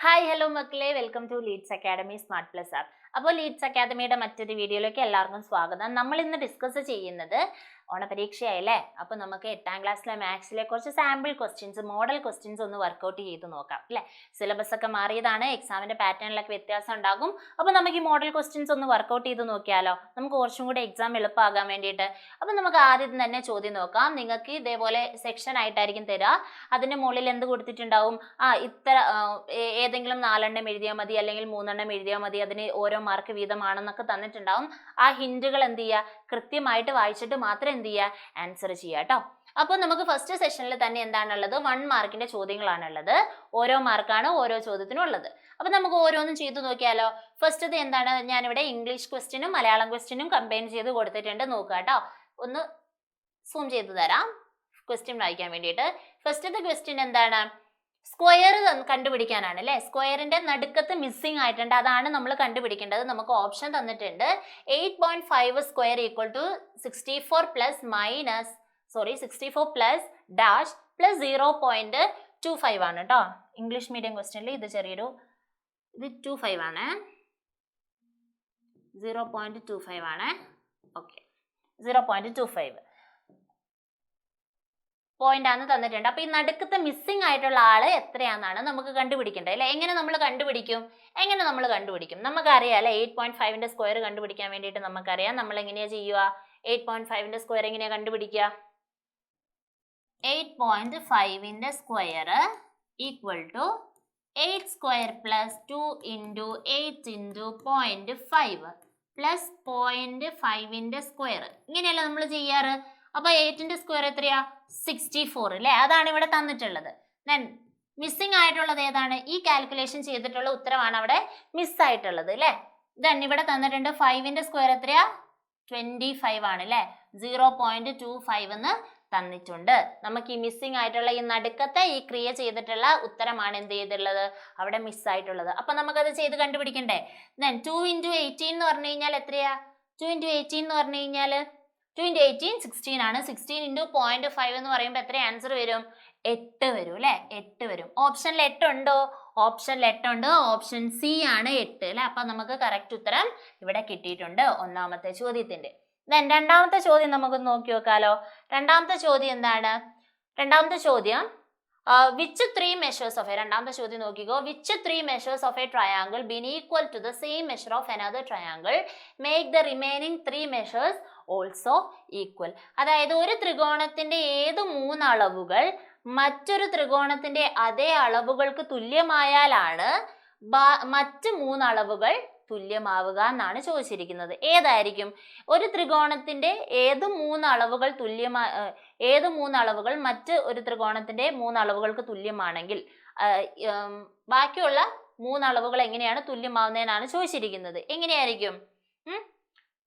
Hi hello മക്കളെ, welcome to Leads Academy Smart Plus app. അപ്പോൾ Leads അക്കാഡമിയുടെ മറ്റൊരു വീഡിയോയിലേക്ക് എല്ലാവർക്കും സ്വാഗതം. നമ്മൾ ഇന്ന് ഡിസ്കസ് ചെയ്യുന്നത് ഓണപരീക്ഷയായില്ലേ, അപ്പോൾ നമുക്ക് 8ാം ക്ലാസ്സിലെ മാത്സിലെ കുറച്ച് സാമ്പിൾ ക്വസ്റ്റ്യൻസ്, മോഡൽ ക്വസ്റ്റ്യൻസ് ഒന്ന് വർക്കൗട്ട് ചെയ്ത് നോക്കാം അല്ലേ. സിലബസ് ഒക്കെ മാറിയതാണ്, എക്സാമിന്റെ പാറ്റേണിലൊക്കെ വ്യത്യാസം ഉണ്ടാകും. അപ്പോൾ നമുക്ക് ഈ മോഡൽ ക്വസ്റ്റ്യൻസ് ഒന്ന് വർക്കൗട്ട് ചെയ്ത് നോക്കിയാലോ, നമുക്ക് കുറച്ചും കൂടെ എക്സാം എളുപ്പമാകാൻ വേണ്ടിയിട്ട്. അപ്പോൾ നമുക്ക് ആദ്യം തന്നെ ചോദ്യം നോക്കാം. നിങ്ങൾക്ക് ഇതേപോലെ സെക്ഷൻ ആയിട്ടായിരിക്കും തരിക. അതിന്റെ മുകളിൽ എന്ത് കൊടുത്തിട്ടുണ്ടാവും? ഇത്ര ഏതെങ്കിലും 4 എഴുതിയാൽ മതി, അല്ലെങ്കിൽ 3 എഴുതിയാൽ മതി, അതിന് ഓരോ മാർക്ക് വീതമാണെന്നൊക്കെ തന്നിട്ടുണ്ടാവും. ആ ഹിന്റുകൾ എന്ത് ചെയ്യുക, കൃത്യമായിട്ട് വായിച്ചിട്ട് മാത്രം എന്ത് ചെയ്യുക, ആൻസർ ചെയ്യുക കേട്ടോ. അപ്പോൾ നമുക്ക് ഫസ്റ്റ് സെഷനിൽ തന്നെ എന്താണുള്ളത്, 1 മാർക്കിന്റെ ചോദ്യങ്ങളാണുള്ളത്. ഓരോ മാർക്കാണ് ഓരോ ചോദ്യത്തിനും ഉള്ളത്. അപ്പൊ നമുക്ക് ഓരോന്നും ചെയ്തു നോക്കിയാലോ. ഫസ്റ്റത്തെ എന്താണ്, ഞാനിവിടെ ഇംഗ്ലീഷ് ക്വസ്റ്റ്യനും മലയാളം ക്വസ്റ്റ്യനും കമ്പൈൻ ചെയ്ത് കൊടുത്തിട്ടുണ്ട്, നോക്കുക കേട്ടോ. ഒന്ന് സൂം ചെയ്ത് തരാം ക്വസ്റ്റ്യൻ വായിക്കാൻ വേണ്ടിയിട്ട്. ഫസ്റ്റത്തെ ക്വസ്റ്റ്യൻ എന്താണ്, സ്ക്വയർ കണ്ടുപിടിക്കാനാണ് അല്ലെ. സ്ക്വയറിന്റെ നടുക്കത്ത് മിസ്സിംഗ് ആയിട്ടുണ്ട്, അതാണ് നമ്മൾ കണ്ടുപിടിക്കേണ്ടത്. നമുക്ക് ഓപ്ഷൻ തന്നിട്ടുണ്ട്. 8.5 square equal to 64 plus dash plus 0.25 ആണ് കേട്ടോ. ഇംഗ്ലീഷ് മീഡിയം ക്വസ്റ്റ്യനിൽ ഇത് ചെറിയൊരു 25 ആണ്, 0.25 ആണ്. ഓക്കെ, 0.25 പോയിന്റ് ആണ് തന്നിട്ടുണ്ട്. അപ്പൊ ഈ നടുക്കത്തെ മിസ്സിംഗ് ആയിട്ടുള്ള ആള് എത്രയാണെന്നാണ് നമുക്ക് കണ്ടുപിടിക്കേണ്ടത് അല്ലെ. എങ്ങനെ നമ്മൾ കണ്ടുപിടിക്കും? നമുക്കറിയാം അല്ലെ, 8.5ന്റെ സ്ക്വയർ കണ്ടുപിടിക്കാൻ വേണ്ടിയിട്ട് നമുക്കറിയാം. നമ്മൾ എങ്ങനെയാ ചെയ്യുക? 8.5ന്റെ സ്ക്വയർ എങ്ങനെയാ കണ്ടുപിടിക്കുക? 8.5ന്റെ square equal to 8 square plus 2 into 8 into 0.5 plus 0.5ന്റെ സ്ക്വയർ. ഇങ്ങനെയല്ല നമ്മൾ ചെയ്യാറ്. അപ്പൊ 8ന്റെ സ്ക്വയർ എത്രയാ? 64 അല്ലെ. അതാണ് ഇവിടെ തന്നിട്ടുള്ളത്. ദെൻ മിസ്സിംഗ് ആയിട്ടുള്ളത് ഏതാണ്? ഈ കാൽക്കുലേഷൻ ചെയ്തിട്ടുള്ള ഉത്തരവാണ് അവിടെ മിസ് ആയിട്ടുള്ളത് അല്ലെ. ദെൻ ഇവിടെ തന്നിട്ടുണ്ട് 5ന്റെ സ്ക്വയർ എത്രയാ? 25 ആണ് അല്ലെ. 0.25 എന്ന് തന്നിട്ടുണ്ട്. നമുക്ക് ഈ മിസ്സിംഗ് ആയിട്ടുള്ള ഈ നടുക്കത്തെ ഈ ക്രിയ ചെയ്തിട്ടുള്ള ഉത്തരമാണ് എന്ത് ചെയ്തിട്ടുള്ളത്, അവിടെ മിസ് ആയിട്ടുള്ളത്. അപ്പൊ നമുക്കത് ചെയ്ത് കണ്ടുപിടിക്കണ്ടേ. ദെൻ 2 ഇൻറ്റു 18 എന്ന് പറഞ്ഞു കഴിഞ്ഞാൽ എത്രയാ? 2 ഇൻറ്റു 18 എന്ന് പറഞ്ഞു കഴിഞ്ഞാൽ 2 ഇൻറ്റു 18 16 ആണ്. 16 ഇൻറ്റു 0.5 എന്ന് പറയുമ്പോൾ എത്ര ആൻസർ വരും? 8 വരും അല്ലെ. 8 വരും. ഓപ്ഷനിൽ 8 ഉണ്ടോ? ഓപ്ഷനിൽ 8 ഉണ്ട്. ഓപ്ഷൻ സി ആണ് 8 അല്ലെ. അപ്പൊ നമുക്ക് കറക്റ്റ് ഉത്തരം ഇവിടെ കിട്ടിയിട്ടുണ്ട് ഒന്നാമത്തെ ചോദ്യത്തിന്റെ. ദെൻ രണ്ടാമത്തെ ചോദ്യം നമുക്ക് നോക്കി നോക്കാലോ. രണ്ടാമത്തെ ചോദ്യം എന്താണ്? രണ്ടാമത്തെ ചോദ്യം which 3 measures of a, രണ്ടാമത്തെ ചോദ്യം നോക്കിക്കോ. which 3 measures of a triangle being equal to the same measure of another triangle make the remaining 3 measures also equal. അതായത് ഒരു ത്രികോണത്തിന്റെ ഏത് 3 അളവുകൾ മറ്റൊരു ത്രികോണത്തിന്റെ അതേ അളവുകൾക്ക് തുല്യമായാലാണ് മറ്റ് 3 അളവുകൾ തുല്യമാവുക എന്നാണ് ചോദിച്ചിരിക്കുന്നത്. ഏതായിരിക്കും? ഒരു ത്രികോണത്തിന്റെ ഏത് 3 അളവുകൾ മറ്റ് ഒരു ത്രികോണത്തിന്റെ 3 അളവുകൾക്ക് തുല്യമാണെങ്കിൽ ബാക്കിയുള്ള 3 അളവുകൾ എങ്ങനെയാണ് തുല്യമാവുന്നതെന്നാണ് ചോദിച്ചിരിക്കുന്നത്. എങ്ങനെയായിരിക്കും?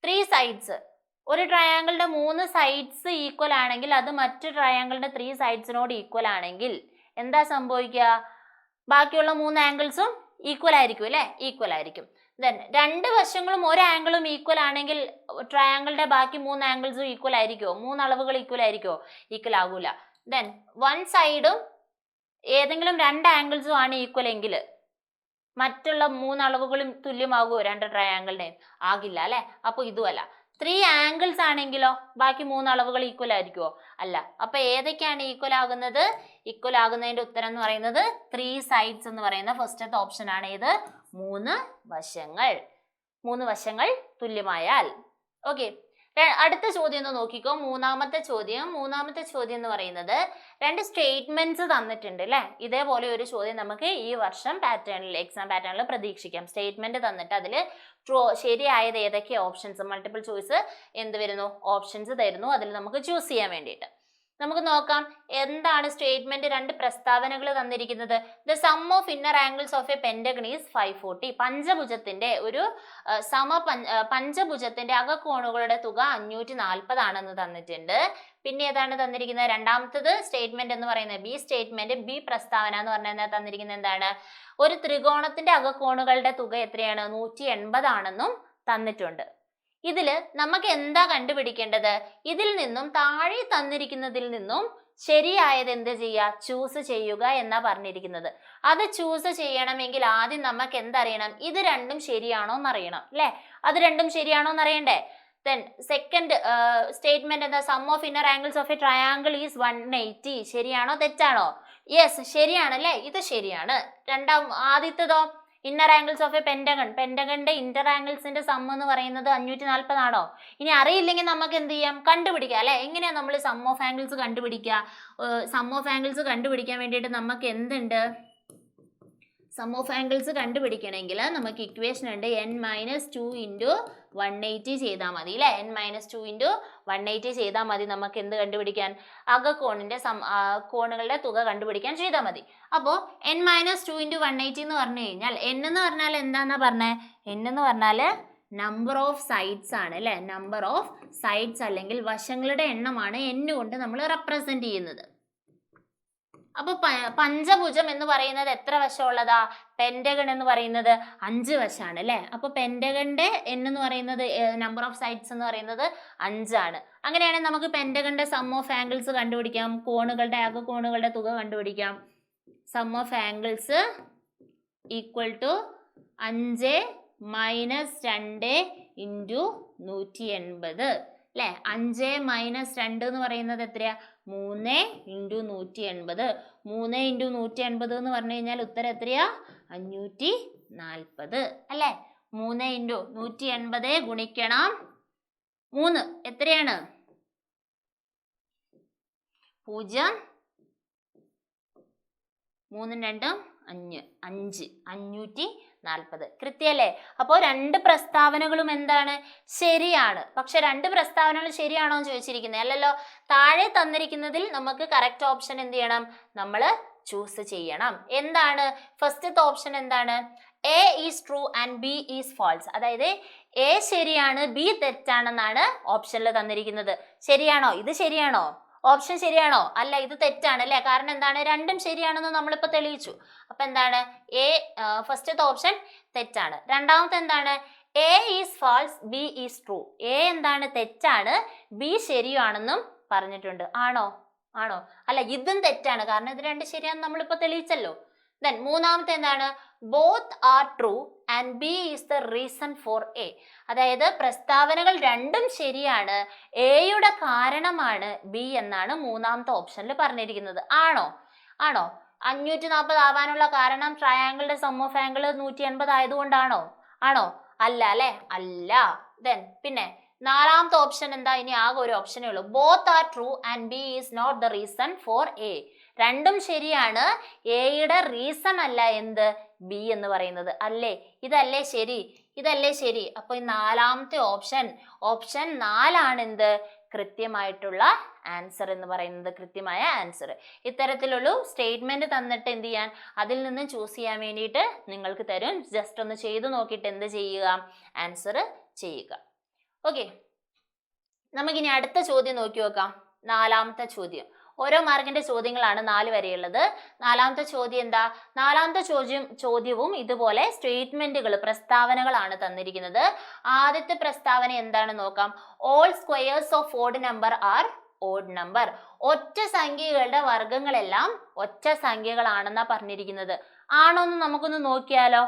3 സൈഡ്സ്, ഒരു ട്രയാങ്കിളിന്റെ 3 സൈഡ്സ് ഈക്വൽ ആണെങ്കിൽ അത് മറ്റു ട്രയാങ്കിളിന്റെ 3 സൈഡ്സിനോട് ഈക്വൽ ആണെങ്കിൽ എന്താ സംഭവിക്കുക? ബാക്കിയുള്ള 3 ആംഗിൾസും ഈക്വൽ ആയിരിക്കും അല്ലെ. ഈക്വൽ ആയിരിക്കും. ദെൻ 2 വശങ്ങളും ഒരു ആംഗിളും ഈക്വൽ ആണെങ്കിൽ ട്രയാങ്കിളിന്റെ ബാക്കി 3 ആംഗിൾസും ഈക്വൽ ആയിരിക്കുമോ? 3 അളവുകൾ ഈക്വൽ ആയിരിക്കുമോ? ഈക്വൽ ആകൂല. ദെൻ 1 സൈഡും ഏതെങ്കിലും 2 ആംഗിൾസും ആണ് ഈക്വൽ എങ്കിൽ മറ്റുള്ള 3 അളവുകളും തുല്യമാകുമോ 2 ട്രയാങ്കിളിനെ? ആകില്ല അല്ലെ. അപ്പൊ ഇതുമല്ല. 3 ആംഗിൾസ് ആണെങ്കിലോ ബാക്കി 3 അളവുകൾ ഈക്വൽ ആയിരിക്കുമോ? അല്ല. അപ്പൊ ഏതൊക്കെയാണ് ഈക്വൽ ആകുന്നത്? ഈക്വൽ ആകുന്നതിന്റെ ഉത്തരം എന്ന് പറയുന്നത് 3 സൈഡ്സ് എന്ന് പറയുന്ന ഫസ്റ്റത്തെ ഓപ്ഷൻ ആണ്. ഏത്? 3 വശങ്ങൾ. 3 വശങ്ങൾ തുല്യമായാൽ. ഓക്കെ, അടുത്ത ചോദ്യം ഒന്ന് നോക്കിക്കോ. മൂന്നാമത്തെ ചോദ്യം എന്ന് പറയുന്നത് 2 സ്റ്റേറ്റ്മെന്റ്സ് തന്നിട്ടുണ്ട് അല്ലെ. ഇതേപോലെ ഒരു ചോദ്യം നമുക്ക് ഈ വർഷം എക്സാം പാറ്റേണിൽ പ്രതീക്ഷിക്കാം. സ്റ്റേറ്റ്മെന്റ് തന്നിട്ട് അതിൽ ശരിയായത് ഏതൊക്കെ ഓപ്ഷൻസ്, മൾട്ടിപ്പിൾ ചോയ്സ് എന്ത് വരുന്നു, ഓപ്ഷൻസ് തരുന്നു. അതിൽ നമുക്ക് ചൂസ് ചെയ്യാൻ വേണ്ടിയിട്ട് നമുക്ക് നോക്കാം. എന്താണ് സ്റ്റേറ്റ്മെന്റ്? 2 പ്രസ്താവനകൾ തന്നിരിക്കുന്നത്. The sum of inner angles of a pentagon is 540. പഞ്ചഭുജത്തിന്റെ ഒരു പഞ്ചഭുജത്തിന്റെ അകക്കോണുകളുടെ തുക 540 ആണെന്ന് തന്നിട്ടുണ്ട്. പിന്നെ ഏതാണ് തന്നിരിക്കുന്നത്? രണ്ടാമത്തത് സ്റ്റേറ്റ്മെന്റ് എന്ന് പറയുന്നത് ബി സ്റ്റേറ്റ്മെന്റ്, ബി പ്രസ്താവന എന്ന് പറഞ്ഞാൽ തന്നിരിക്കുന്നത് എന്താണ്? ഒരു ത്രികോണത്തിന്റെ അകക്കോണുകളുടെ തുക എത്രയാണ്? 180 ആണെന്നും തന്നിട്ടുണ്ട്. ഇതിൽ നമുക്ക് എന്താ കണ്ടുപിടിക്കേണ്ടത്? ഇതിൽ നിന്നും താഴെ തന്നിരിക്കുന്നതിൽ നിന്നും ശരിയായത് എന്ത് ചെയ്യുക, ചൂസ് ചെയ്യുക എന്നാ പറഞ്ഞിരിക്കുന്നത്. അത് ചൂസ് ചെയ്യണമെങ്കിൽ ആദ്യം നമുക്ക് എന്തറിയണം, ഇത് രണ്ടും ശരിയാണോ എന്നറിയണം അല്ലെ. അത് രണ്ടും ശരിയാണോ എന്നറിയണ്ടേ. Then സെക്കൻഡ് സ്റ്റേറ്റ്മെന്റ് എന്താ, sum of inner angles of a triangle is 180. ശരിയാണോ തെറ്റാണോ? യെസ്, ശരിയാണ് അല്ലേ, ഇത് ശരിയാണ്. ആദ്യത്തേതോ, inner angles of a pentagon, പെന്റഗണിന്റെ ഇന്റർ ആംഗിൾസിന്റെ സം എന്ന് പറയുന്നത് 540 ആണോ? ഇനി അറിയില്ലെങ്കിൽ നമുക്ക് എന്ത് ചെയ്യാം, കണ്ടുപിടിക്കാം അല്ലെ. എങ്ങനെയാ നമ്മൾ സം ഓഫ് ആംഗിൾസ് കണ്ടുപിടിക്കുക? സം ഓഫ് ആംഗിൾസ് കണ്ടുപിടിക്കാൻ വേണ്ടിയിട്ട് നമുക്ക് എന്തുണ്ട്, സം ഓഫ് ആംഗിൾസ് കണ്ടുപിടിക്കണമെങ്കിൽ നമുക്ക് ഇക്വേഷൻ ഉണ്ട്, n-2 ഇൻറ്റു 180 ചെയ്താൽ മതി അല്ലേ. n-2 ഇൻറ്റു 180 ചെയ്താൽ മതി നമുക്ക് എന്ത് കണ്ടുപിടിക്കാൻ, അകക്കോണിന്റെ കോണുകളുടെ തുക കണ്ടുപിടിക്കാൻ ചെയ്താൽ മതി. അപ്പോൾ n-2 ഇൻറ്റു 180 എന്ന് പറഞ്ഞു കഴിഞ്ഞാൽ n എന്ന് പറഞ്ഞാൽ എന്താന്നാ പറഞ്ഞേ, n എന്ന് പറഞ്ഞാൽ നമ്പർ ഓഫ് സൈഡ്സ് ആണ് അല്ലേ. നമ്പർ ഓഫ് സൈഡ്സ് അല്ലെങ്കിൽ വശങ്ങളുടെ എണ്ണമാണ് n കൊണ്ട് നമ്മൾ റെപ്രസെന്റ് ചെയ്യുന്നത്. അപ്പൊ പഞ്ചഭുജം എന്ന് പറയുന്നത് എത്ര വശമുള്ളതാ, പെന്റഗൺ എന്ന് പറയുന്നത് 5 വശമാണ് അല്ലെ. അപ്പൊ പെന്റഗണിന്റെ n എന്ന് പറയുന്നത്, നമ്പർ ഓഫ് സൈഡ്സ് എന്ന് പറയുന്നത് 5 ആണ്. അങ്ങനെയാണെങ്കിൽ നമുക്ക് പെന്റഗണിന്റെ സം ഓഫ് ആംഗിൾസ് കണ്ടുപിടിക്കാം, ആകെ കോണുകളുടെ തുക കണ്ടുപിടിക്കാം. Sum of angles equal to 5 minus 2 into 180 അല്ലെ. 5 മൈനസ് 2 എന്ന് പറയുന്നത് എത്രയാ, 3 ഇൻറ്റു 180. 3 ഇൻറ്റു 180 എന്ന് പറഞ്ഞു കഴിഞ്ഞാൽ ഉത്തരം എത്രയാ, 540 അല്ലെ. 3 ഇൻറ്റു 180 ഗുണിക്കണം 3 എത്രയാണ്, 0, 3 2 5, 540. കൃത്യല്ലേ. അപ്പോൾ രണ്ട് പ്രസ്താവനകളും എന്താണ്, ശരിയാണ്. പക്ഷെ രണ്ട് പ്രസ്താവനകൾ ശരിയാണോ എന്ന് ചോദിച്ചിരിക്കുന്നത് അല്ലല്ലോ. താഴെ തന്നിരിക്കുന്നതിൽ നമുക്ക് കറക്റ്റ് ഓപ്ഷൻ എന്ത് ചെയ്യണം, നമ്മൾ ചൂസ് ചെയ്യണം. എന്താണ് ഫസ്റ്റത്തെ ഓപ്ഷൻ, എന്താണ്, A is true and B is false. അതായത് എ ശരിയാണ്, ബി തെറ്റാണെന്നാണ് ഓപ്ഷനിൽ തന്നിരിക്കുന്നത്. ശരിയാണോ, ഇത് ശരിയാണോ, ഓപ്ഷൻ ശരിയാണോ? അല്ല, ഇത് തെറ്റാണ് അല്ലെ. കാരണം എന്താണ്, രണ്ടും ശരിയാണെന്ന് നമ്മളിപ്പോൾ തെളിയിച്ചു. അപ്പൊ എന്താണ്, ഫസ്റ്റത്തെ ഓപ്ഷൻ തെറ്റാണ്. രണ്ടാമത്തെ എന്താണ്, A is false B is true. A എന്താണ്, തെറ്റാണ്, ബി ശരിയാണെന്നും പറഞ്ഞിട്ടുണ്ട്. ആണോ, അല്ല, ഇതും തെറ്റാണ്, കാരണം ഇത് രണ്ട് ശരിയാണെന്ന് നമ്മളിപ്പോൾ തെളിയിച്ചല്ലോ. Then മൂന്നാമത്തെ എന്താണ്, both are true and B is the reason for A. അതായത് പ്രസ്താവനകൾ രണ്ടും ശരിയാണ്, എയുടെ കാരണമാണ് ബി എന്നാണ് മൂന്നാമത്തെ ഓപ്ഷനിൽ പറഞ്ഞിരിക്കുന്നത്. ആണോ, 540 ആവാനുള്ള കാരണം ട്രയാങ്കിളിന്റെ സം ഓഫ് ആംഗിൾ 180 ആയതുകൊണ്ടാണോ? അല്ല അല്ലെ, അല്ല. ദെൻ പിന്നെ നാലാമത്തെ ഓപ്ഷൻ എന്താ, ഇനി ആകെ ഒരു ഓപ്ഷനേ ഉള്ളൂ, both are true and B is not the reason for A. രണ്ടും ശരിയാണ്, എയുടെ റീസൺ അല്ല എന്ത്, ബി എന്ന് പറയുന്നത് അല്ലേ. ഇതല്ലേ ശരി. അപ്പൊ ഈ നാലാമത്തെ ഓപ്ഷൻ 4 എന്ത്, കൃത്യമായിട്ടുള്ള ആൻസർ എന്ന് പറയുന്നത്, കൃത്യമായ ആൻസർ. ഇത്തരത്തിലുള്ള സ്റ്റേറ്റ്മെന്റ് തന്നിട്ട് എന്ത് ചെയ്യാൻ, അതിൽ നിന്ന് ചൂസ് ചെയ്യാൻ വേണ്ടിയിട്ട് നിങ്ങൾക്ക് തരും. ജസ്റ്റ് ഒന്ന് ചെയ്തു നോക്കിയിട്ട് എന്ത് ചെയ്യുക, ആൻസർ ചെയ്യുക. ഓക്കെ, നമുക്കിനി അടുത്ത ചോദ്യം നോക്കി നോക്കാം. നാലാമത്തെ ചോദ്യം, ഓരോ മാർക്കിന്റെ ചോദ്യങ്ങളാണ് 4 വരെയുള്ളത്. നാലാമത്തെ ചോദ്യം എന്താ, നാലാമത്തെ ചോദ്യവും ഇതുപോലെ സ്റ്റേറ്റ്മെന്റുകൾ, പ്രസ്താവനകളാണ് തന്നിരിക്കുന്നത്. ആദ്യത്തെ പ്രസ്താവന എന്താണ് നോക്കാം. All squares of odd number are odd number. ഒറ്റ സംഖ്യകളുടെ വർഗങ്ങളെല്ലാം ഒറ്റ സംഖ്യകളാണെന്നാ പറഞ്ഞിരിക്കുന്നത്. ആണോന്ന് നമുക്കൊന്ന് നോക്കിയാലോ.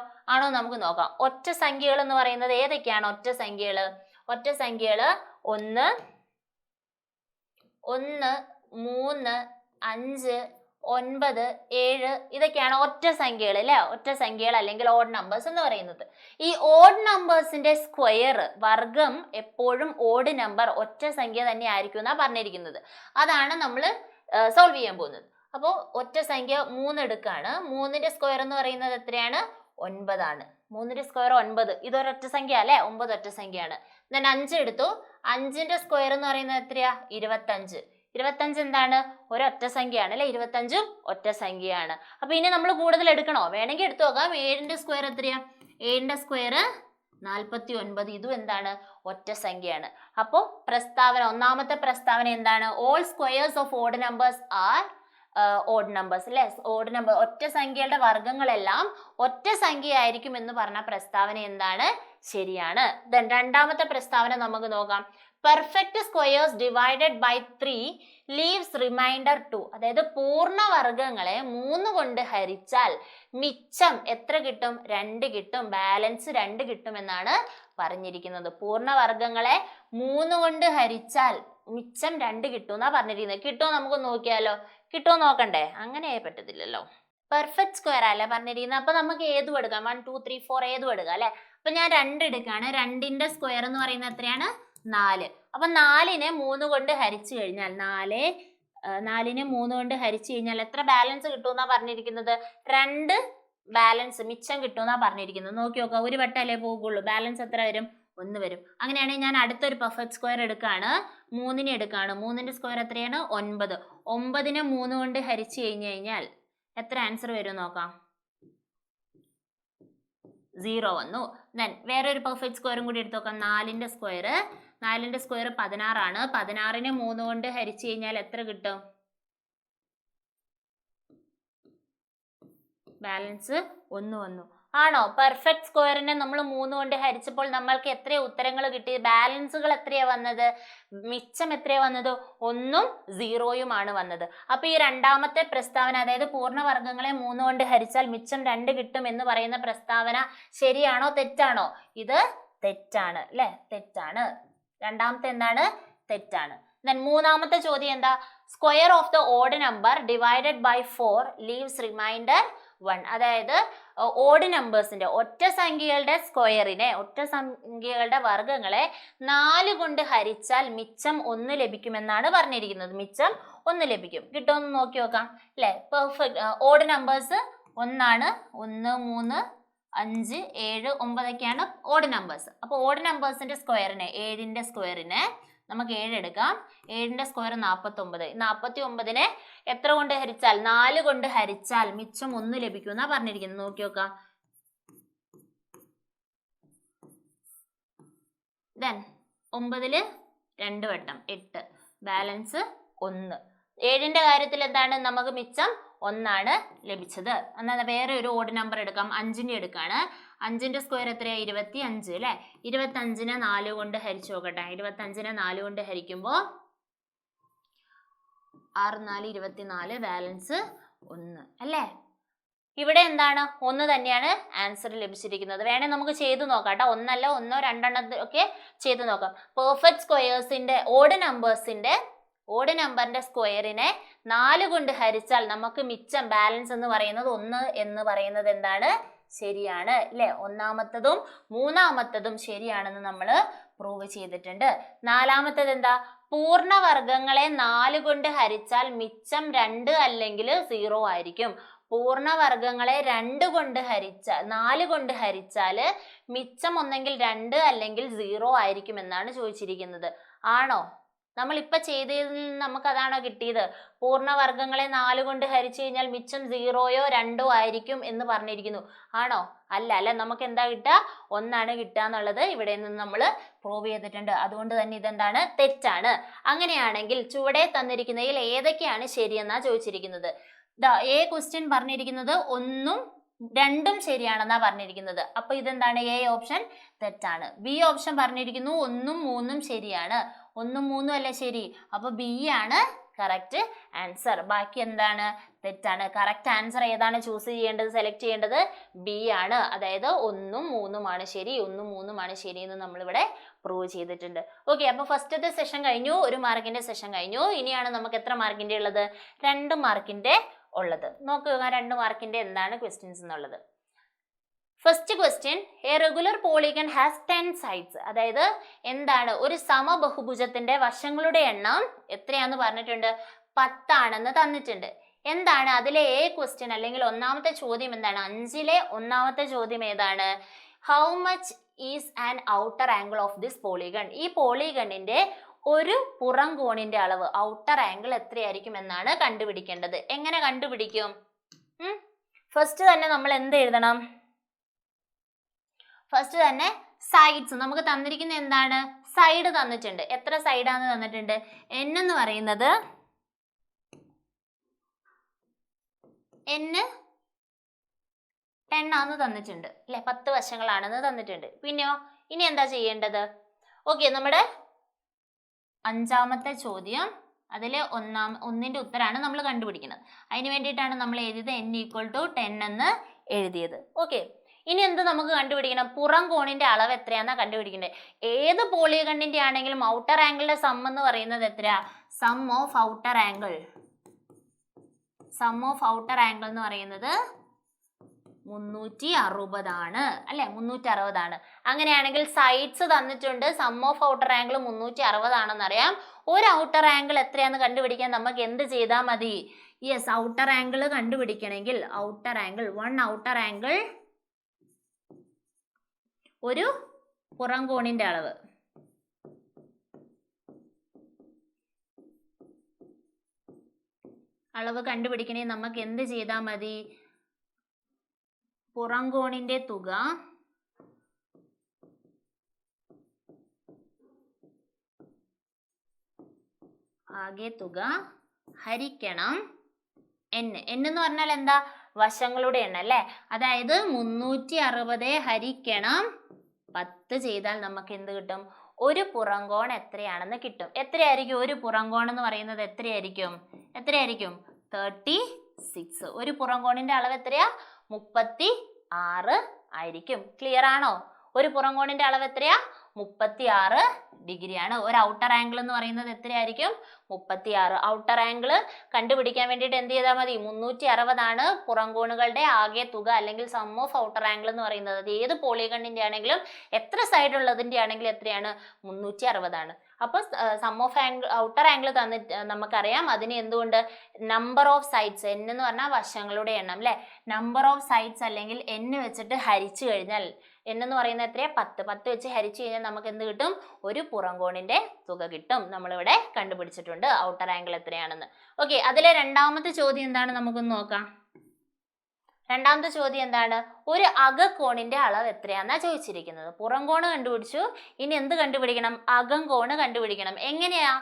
നമുക്ക് നോക്കാം. ഒറ്റ സംഖ്യകൾ എന്ന് പറയുന്നത് ഏതൊക്കെയാണ് ഒറ്റ സംഖ്യകൾ? 1 1 3 5 9 7 ഇതൊക്കെയാണ് ഒറ്റ സംഖ്യകൾ അല്ലെ. ഒറ്റ സംഖ്യകൾ അല്ലെങ്കിൽ ഓഡ് നമ്പേഴ്സ് എന്ന് പറയുന്നത്. ഈ ഓഡ് നമ്പേഴ്സിന്റെ സ്ക്വയർ, വർഗം എപ്പോഴും ഓഡ് നമ്പർ, ഒറ്റ സംഖ്യ തന്നെ ആയിരിക്കും എന്നാ പറഞ്ഞിരിക്കുന്നത്. അതാണ് നമ്മൾ സോൾവ് ചെയ്യാൻ പോകുന്നത്. അപ്പോൾ ഒറ്റ സംഖ്യ 3 എടുക്കാണ്. 3ന്റെ സ്ക്വയർ എന്ന് പറയുന്നത് എത്രയാണ്? 9 ആണ്. 3ന്റെ സ്ക്വയർ 9. ഇതൊരൊറ്റ സംഖ്യ അല്ലെ, 9 ഒറ്റ സംഖ്യയാണ്. then 5 എടുത്തു. 5ന്റെ സ്ക്വയർ എന്ന് പറയുന്നത് എത്രയാ? 25. 25 എന്താണ്? ഒരൊറ്റ സംഖ്യയാണ് അല്ലെ. 25ഉം ഒറ്റ സംഖ്യയാണ്. അപ്പൊ ഇനി നമ്മൾ കൂടുതൽ എടുക്കണോ? വേണമെങ്കിൽ എടുത്തു നോക്കാം. 7ന്റെ സ്ക്വയർ എത്രയാ? 7ന്റെ സ്ക്വയർ 49. ഇതും എന്താണ്? ഒറ്റ സംഖ്യയാണ്. അപ്പോൾ പ്രസ്താവന, ഒന്നാമത്തെ പ്രസ്താവന എന്താണ്? All squares of odd numbers are odd numbers അല്ലെ. ഓഡ് നമ്പർ, ഒറ്റ സംഖ്യകളുടെ വർഗങ്ങളെല്ലാം ഒറ്റ സംഖ്യ ആയിരിക്കും എന്ന് പറഞ്ഞ പ്രസ്താവന എന്താണ്? ശരിയാണ്. then രണ്ടാമത്തെ പ്രസ്താവന നമുക്ക് നോക്കാം. Perfect squares divided by 3 leaves remainder 2. അതായത് പൂർണ്ണവർഗങ്ങളെ 3 കൊണ്ട് ഹരിച്ചാൽ മിച്ചം എത്ര കിട്ടും? 2 കിട്ടും. ബാലൻസ് 2 കിട്ടും എന്നാണ് പറഞ്ഞിരിക്കുന്നത്. പൂർണ്ണവർഗങ്ങളെ 3 കൊണ്ട് ഹരിച്ചാൽ മിച്ചം 2 കിട്ടും എന്നാ പറഞ്ഞിരിക്കുന്നത്. കിട്ടുമോ നമുക്ക് നോക്കിയാലോ? കിട്ടുമോ നോക്കണ്ടേ? അങ്ങനെ പറ്റത്തില്ലല്ലോ. പെർഫെക്റ്റ് സ്ക്വയർ അല്ലേ പറഞ്ഞിരിക്കുന്നത്. അപ്പൊ നമുക്ക് ഏതും എടുക്കാം. 1 2 3 4 ഏതും എടുക്കാം അല്ലെ. അപ്പൊ ഞാൻ 2 എടുക്കാണ്. 2ന്റെ സ്ക്വയർ എന്ന് പറയുന്നത് എത്രയാണ്? 4. അപ്പൊ 4നെ 3 കൊണ്ട് ഹരിച്ചു കഴിഞ്ഞാൽ 4നെ 3 കൊണ്ട് ഹരിച്ചു കഴിഞ്ഞാൽ എത്ര ബാലൻസ് കിട്ടുമെന്നാ പറഞ്ഞിരിക്കുന്നത്? 2 ബാലൻസ് മിച്ചം കിട്ടുമെന്നാ പറഞ്ഞിരിക്കുന്നത്. നോക്കി നോക്കാം. ഒരു വട്ടല്ലേ പോകുള്ളൂ. ബാലൻസ് എത്ര വരും? 1 വരും. അങ്ങനെയാണെങ്കിൽ ഞാൻ അടുത്തൊരു പെർഫെക്റ്റ് സ്ക്വയർ എടുക്കാണ്. 3നെ എടുക്കാണ്. 3ന്റെ സ്ക്വയർ എത്രയാണ്? 9. 9നെ 3 കൊണ്ട് ഹരിച്ചു കഴിഞ്ഞാൽ എത്ര ആൻസർ വരും നോക്കാം. 0 വന്നു. ദെൻ വേറെ ഒരു പെർഫെക്റ്റ് സ്ക്വയറും കൂടി എടുത്ത് നോക്കാം. 4ന്റെ സ്ക്വയർ 16 ആണ്. 16നെ 3 കൊണ്ട് ഹരിച്ചു കഴിഞ്ഞാൽ എത്ര കിട്ടും? ബാലൻസ് 1 വന്നു. ആണോ? പെർഫെക്റ്റ് സ്ക്വയറിനെ നമ്മൾ 3 കൊണ്ട് ഹരിച്ചപ്പോൾ നമ്മൾക്ക് എത്ര ഉത്തരങ്ങൾ കിട്ടി? ബാലൻസുകൾ എത്രയാ വന്നത്? മിച്ചം എത്രയാ വന്നത്? 1ഉം 0യും ആണ് വന്നത്. അപ്പൊ ഈ രണ്ടാമത്തെ പ്രസ്താവന, അതായത് പൂർണ്ണവർഗങ്ങളെ 3 കൊണ്ട് ഹരിച്ചാൽ മിച്ചം 2 കിട്ടും എന്ന് പറയുന്ന പ്രസ്താവന ശരിയാണോ തെറ്റാണോ? ഇത് തെറ്റാണ് അല്ലെ? തെറ്റാണ്. രണ്ടാമത്തെ എന്താണ്? തെറ്റാണ്. ദെൻ മൂന്നാമത്തെ ചോദ്യം എന്താ? Square of the odd number divided by 4 leaves remainder 1. അതായത് ഓഡ് നമ്പേഴ്സിന്റെ ഒറ്റ സംഖ്യകളുടെ സ്ക്വയറിനെ, ഒറ്റ സംഖ്യകളുടെ വർഗ്ഗങ്ങളെ 4 കൊണ്ട് ഹരിച്ചാൽ മിച്ചം 1 ലഭിക്കുമെന്നാണ് പറഞ്ഞിരിക്കുന്നത്. മിച്ചം 1 ലഭിക്കും. കിട്ടുമെന്ന് നോക്കി നോക്കാം അല്ലെ. പെർഫെക്റ്റ് ഓഡ് നമ്പേഴ്സ് 1 ആണ്. 1 3 5 7 9 ഒക്കെയാണ് ഓഡ് നമ്പേഴ്സ്. അപ്പൊ ഓഡ് നമ്പേഴ്സിന്റെ സ്ക്വയറിനെ, 7ന്റെ സ്ക്വയറിനെ നമുക്ക് 7 എടുക്കാം. 7ന്റെ സ്ക്വയർ 49. 49നെ എത്ര കൊണ്ട് ഹരിച്ചാൽ? 4 കൊണ്ട് ഹരിച്ചാൽ മിച്ചം 1 ലഭിക്കും എന്നാ പറഞ്ഞിരിക്കുന്നത്. നോക്കി നോക്കാം. ദെൻ 9ല് 2 വട്ടം 8. ബാലൻസ് 1. 7ന്റെ കാര്യത്തിൽ എന്താണ്? നമുക്ക് മിച്ചം 1 ആണ് ലഭിച്ചത്. എന്നാൽ വേറെ ഒരു ഓഡ് നമ്പർ എടുക്കാം. 5ന്റെ എടുക്കാണ്. 5ന്റെ സ്ക്വയർ എത്രയാ? 25 അല്ലെ. 25നെ 4 കൊണ്ട് ഹരിച്ചു നോക്കട്ടെ. 25നെ 4 കൊണ്ട് ഹരിക്കുമ്പോൾ 6 4 24. ബാലൻസ് 1 അല്ലേ. ഇവിടെ എന്താണ്? 1 തന്നെയാണ് ആൻസർ ലഭിച്ചിരിക്കുന്നത്. വേണേ നമുക്ക് ചെയ്തു നോക്കാം കേട്ടോ. 1 അല്ല 1 2 ഒക്കെ ചെയ്തു നോക്കാം. പെർഫെക്റ്റ് സ്ക്വയേഴ്സിന്റെ ഓഡ് നമ്പറിന്റെ സ്ക്വയറിനെ 4 കൊണ്ട് ഹരിച്ചാൽ നമുക്ക് മിച്ചം ബാലൻസ് എന്ന് പറയുന്നത് 1 എന്ന് പറയുന്നത് എന്താണ്? ശരിയാണ് അല്ലെ. ഒന്നാമത്തതും മൂന്നാമത്തതും ശരിയാണെന്ന് നമ്മൾ പ്രൂവ് ചെയ്തിട്ടുണ്ട്. നാലാമത്തത് എന്താ? പൂർണ്ണവർഗങ്ങളെ 4 കൊണ്ട് ഹരിച്ചാൽ മിച്ചം 2 അല്ലെങ്കിൽ 0 ആയിരിക്കും. പൂർണ്ണവർഗങ്ങളെ 4 കൊണ്ട് ഹരിച്ചാൽ മിച്ചം ഒന്നെങ്കിൽ 2 അല്ലെങ്കിൽ 0 ആയിരിക്കും എന്നാണ് ചോദിച്ചിരിക്കുന്നത്. ആണോ? നമ്മളിപ്പോൾ ചെയ്തതിൽ നിന്ന് നമുക്ക് അതാണോ കിട്ടിയത്? പൂർണ്ണവർഗങ്ങളെ 4 കൊണ്ട് ഹരിച്ചു കഴിഞ്ഞാൽ മിച്ചം 0യോ 2ഓ ആയിരിക്കും എന്ന് പറഞ്ഞിരിക്കുന്നു. ആണോ? അല്ല. നമുക്ക് എന്താ കിട്ടുക? 1 ആണ് കിട്ടുക എന്നുള്ളത് ഇവിടെ നിന്ന് നമ്മൾ പ്രൂവ് ചെയ്തിട്ടുണ്ട്. അതുകൊണ്ട് തന്നെ ഇതെന്താണ്? തെറ്റാണ്. അങ്ങനെയാണെങ്കിൽ ചുവടെ തന്നിരിക്കുന്നതിൽ ഏതൊക്കെയാണ് ശരിയെന്നാ ചോദിച്ചിരിക്കുന്നത്. A ക്വസ്റ്റ്യൻ പറഞ്ഞിരിക്കുന്നത് 1ഉം 2ഉം ശരിയാണെന്നാ പറഞ്ഞിരിക്കുന്നത്. അപ്പൊ ഇതെന്താണ്? A ഓപ്ഷൻ തെറ്റാണ്. B ഓപ്ഷൻ പറഞ്ഞിരിക്കുന്നു 1ഉം 3ഉം ശരിയാണ്. 1ഉം 3ഉം അല്ല ശരി. അപ്പൊ B ആണ് കറക്റ്റ് ആൻസർ. ബാക്കി എന്താണ്? തെറ്റാണ്. കറക്റ്റ് ആൻസർ ഏതാണ് ചൂസ് ചെയ്യേണ്ടത്, സെലക്ട് ചെയ്യേണ്ടത്? B ആണ്. അതായത് 1ഉം 3ഉമാണ് ശരി, 1ഉം 3ഉമാണ് ശരി എന്ന് നമ്മളിവിടെ പ്രൂവ് ചെയ്തിട്ടുണ്ട്. ഓക്കെ, അപ്പൊ ഫസ്റ്റത്തെ സെഷൻ കഴിഞ്ഞു. 1 മാർക്കിന്റെ സെഷൻ കഴിഞ്ഞു. ഇനിയാണ് നമുക്ക് എത്ര മാർക്കിന്റെ ഉള്ളത്? 2 മാർക്കിന്റെ ഉള്ളത്. നോക്കുക 2 മാർക്കിന്റെ എന്താണ് ക്വസ്റ്റ്യൻസ് എന്നുള്ളത്. First question, A regular polygon has 10 sides. അതായത് എന്താണ്? ഒരു സമബഹുഭുജത്തിന്റെ വശങ്ങളുടെ എണ്ണം എത്രയാന്ന് പറഞ്ഞിട്ടുണ്ട്? 10 ആണെന്ന് തന്നിട്ടുണ്ട്. എന്താണ് അതിലെ എ ക്വസ്റ്റ്യൻ അല്ലെങ്കിൽ ഒന്നാമത്തെ ചോദ്യം എന്താണ്? 5ലെ ഒന്നാമത്തെ ചോദ്യം ഏതാണ്? How much is an outer angle of this polygon? ഈ പോളിഗണിന്റെ ഒരു പുറം കോണിന്റെ അളവ്, ഔട്ടർ ആംഗിൾ എത്രയായിരിക്കും എന്നാണ് കണ്ടുപിടിക്കേണ്ടത്. എങ്ങനെ കണ്ടുപിടിക്കും? ഫസ്റ്റ് തന്നെ നമ്മൾ എന്ത് എഴുതണം? ഫസ്റ്റ് തന്നെ സൈഡ്സ് നമുക്ക് തന്നിരിക്കുന്ന എന്താണ്? സൈഡ് തന്നിട്ടുണ്ട്. എത്ര സൈഡാന്ന് തന്നിട്ടുണ്ട്? n എന്ന് പറയുന്നത് n 10 ആണെന്ന് തന്നിട്ടുണ്ട് അല്ലെ. 10 വശങ്ങളാണെന്ന് തന്നിട്ടുണ്ട്. പിന്നെയോ ഇനി എന്താ ചെയ്യേണ്ടത്? ഓക്കെ, നമ്മുടെ അഞ്ചാമത്തെ ചോദ്യം. അതിൽ ഒന്നിന്റെ ഉത്തരാണ് നമ്മൾ കണ്ടുപിടിക്കുന്നത്. അതിന് വേണ്ടിയിട്ടാണ് നമ്മൾ എഴുതിയത് n=10 എന്ന് എഴുതിയത്. ഓക്കെ, ഇനി എന്ത് നമുക്ക് കണ്ടുപിടിക്കണം? പുറം കോണിന്റെ അളവ് എത്രയാണെന്നാ കണ്ടുപിടിക്കേണ്ടത്. ഏത് പോളിഗണിന്റെ ആണെങ്കിലും ഔട്ടർ ആംഗിളിന്റെ സം എന്ന് പറയുന്നത് എത്രയാ? സം ഓഫ് ഔട്ടർ ആംഗിൾ എന്ന് പറയുന്നത് 360 ആണ് അല്ലെ? 360 ആണ്. അങ്ങനെയാണെങ്കിൽ സൈഡ്സ് തന്നിട്ടുണ്ട്. സം ഓഫ് ഔട്ടർ ആംഗിൾ 360 ആണെന്ന് അറിയാം. ഒരു ഔട്ടർ ആംഗിൾ എത്രയാന്ന് കണ്ടുപിടിക്കാൻ നമുക്ക് എന്ത് ചെയ്താൽ മതി? യെസ്, ഔട്ടർ ആംഗിൾ കണ്ടുപിടിക്കണമെങ്കിൽ വൺ ഔട്ടർ ആംഗിൾ ഒരു പുറം കോണിന്റെ അളവ് കണ്ടുപിടിക്കണമെങ്കിൽ നമുക്ക് എന്ത് ചെയ്താൽ മതി? പുറം കോണിന്റെ തുക ആകെ തുക ഹരിക്കണം n. എന്ന് പറഞ്ഞാൽ എന്താ? വശങ്ങളുടെ എണ്ണം അല്ലേ? അതായത് 360 ഹരിക്കണം 10 ചെയ്താൽ നമുക്ക് എന്ത് കിട്ടും? ഒരു പുറംകോൺ എത്രയാണെന്ന് കിട്ടും. എത്രയായിരിക്കും ഒരു പുറംകോൺ എന്ന് പറയുന്നത്? എത്രയായിരിക്കും? 36. ഒരു പുറംകോണിന്റെ അളവ് എത്രയാ? 36 ആയിരിക്കും. ക്ലിയർ ആണോ? ഒരു പുറംകോണിന്റെ അളവ് എത്രയാ? 36 ഡിഗ്രിയാണ്. ഒരു ഔട്ടർ ആംഗിൾ എന്ന് പറയുന്നത് എത്രയായിരിക്കും? 36. ഔട്ടർ ആംഗിൾ കണ്ടുപിടിക്കാൻ വേണ്ടിയിട്ട് എന്ത് ചെയ്താൽ മതി? 360 ആണ് പുറംകോണുകളുടെ ആകെ തുക അല്ലെങ്കിൽ സം ഓഫ് ഔട്ടർ ആംഗിൾ എന്ന് പറയുന്നത്. അത് ഏത് പോളിഗണിന്റെ ആണെങ്കിലും എത്ര സൈഡ് ഉള്ളതിന്റെ ആണെങ്കിലും എത്രയാണ്? 360 ആണ്. അപ്പോൾ സം ഓഫ് ഔട്ടർ ആംഗിൾ തന്നിട്ട് നമുക്കറിയാം. അതിന് എന്തുകൊണ്ട്? നമ്പർ ഓഫ് സൈഡ്സ്, n എന്ന് പറഞ്ഞാൽ വശങ്ങളുടെ എണ്ണം അല്ലെ? നമ്പർ ഓഫ് സൈഡ്സ് അല്ലെങ്കിൽ n വെച്ചിട്ട് ഹരിച്ചു കഴിഞ്ഞാൽ n എന്ന് പറയുന്നത് എത്രയാ? 10 വെച്ച് ഹരിച്ചു കഴിഞ്ഞാൽ നമുക്ക് എന്ത് കിട്ടും? ഒരു പുറംകോണിന്റെ തുക കിട്ടും. നമ്മളിവിടെ കണ്ടുപിടിച്ചിട്ടുണ്ട് ഔട്ടർ ആംഗിൾ എത്രയാണെന്ന്. ഓക്കെ, അതിലെ രണ്ടാമത്തെ ചോദ്യം എന്താണ്? നമുക്കൊന്ന് നോക്കാം. രണ്ടാമത്തെ ചോദ്യം എന്താണ്? ഒരു അകക്കോണിന്റെ അളവ് എത്രയാന്നാ ചോദിച്ചിരിക്കുന്നത്. പുറംകോണ് കണ്ടുപിടിച്ചു. ഇനി എന്ത് കണ്ടുപിടിക്കണം? അകംകോണ് കണ്ടുപിടിക്കണം. എങ്ങനെയാ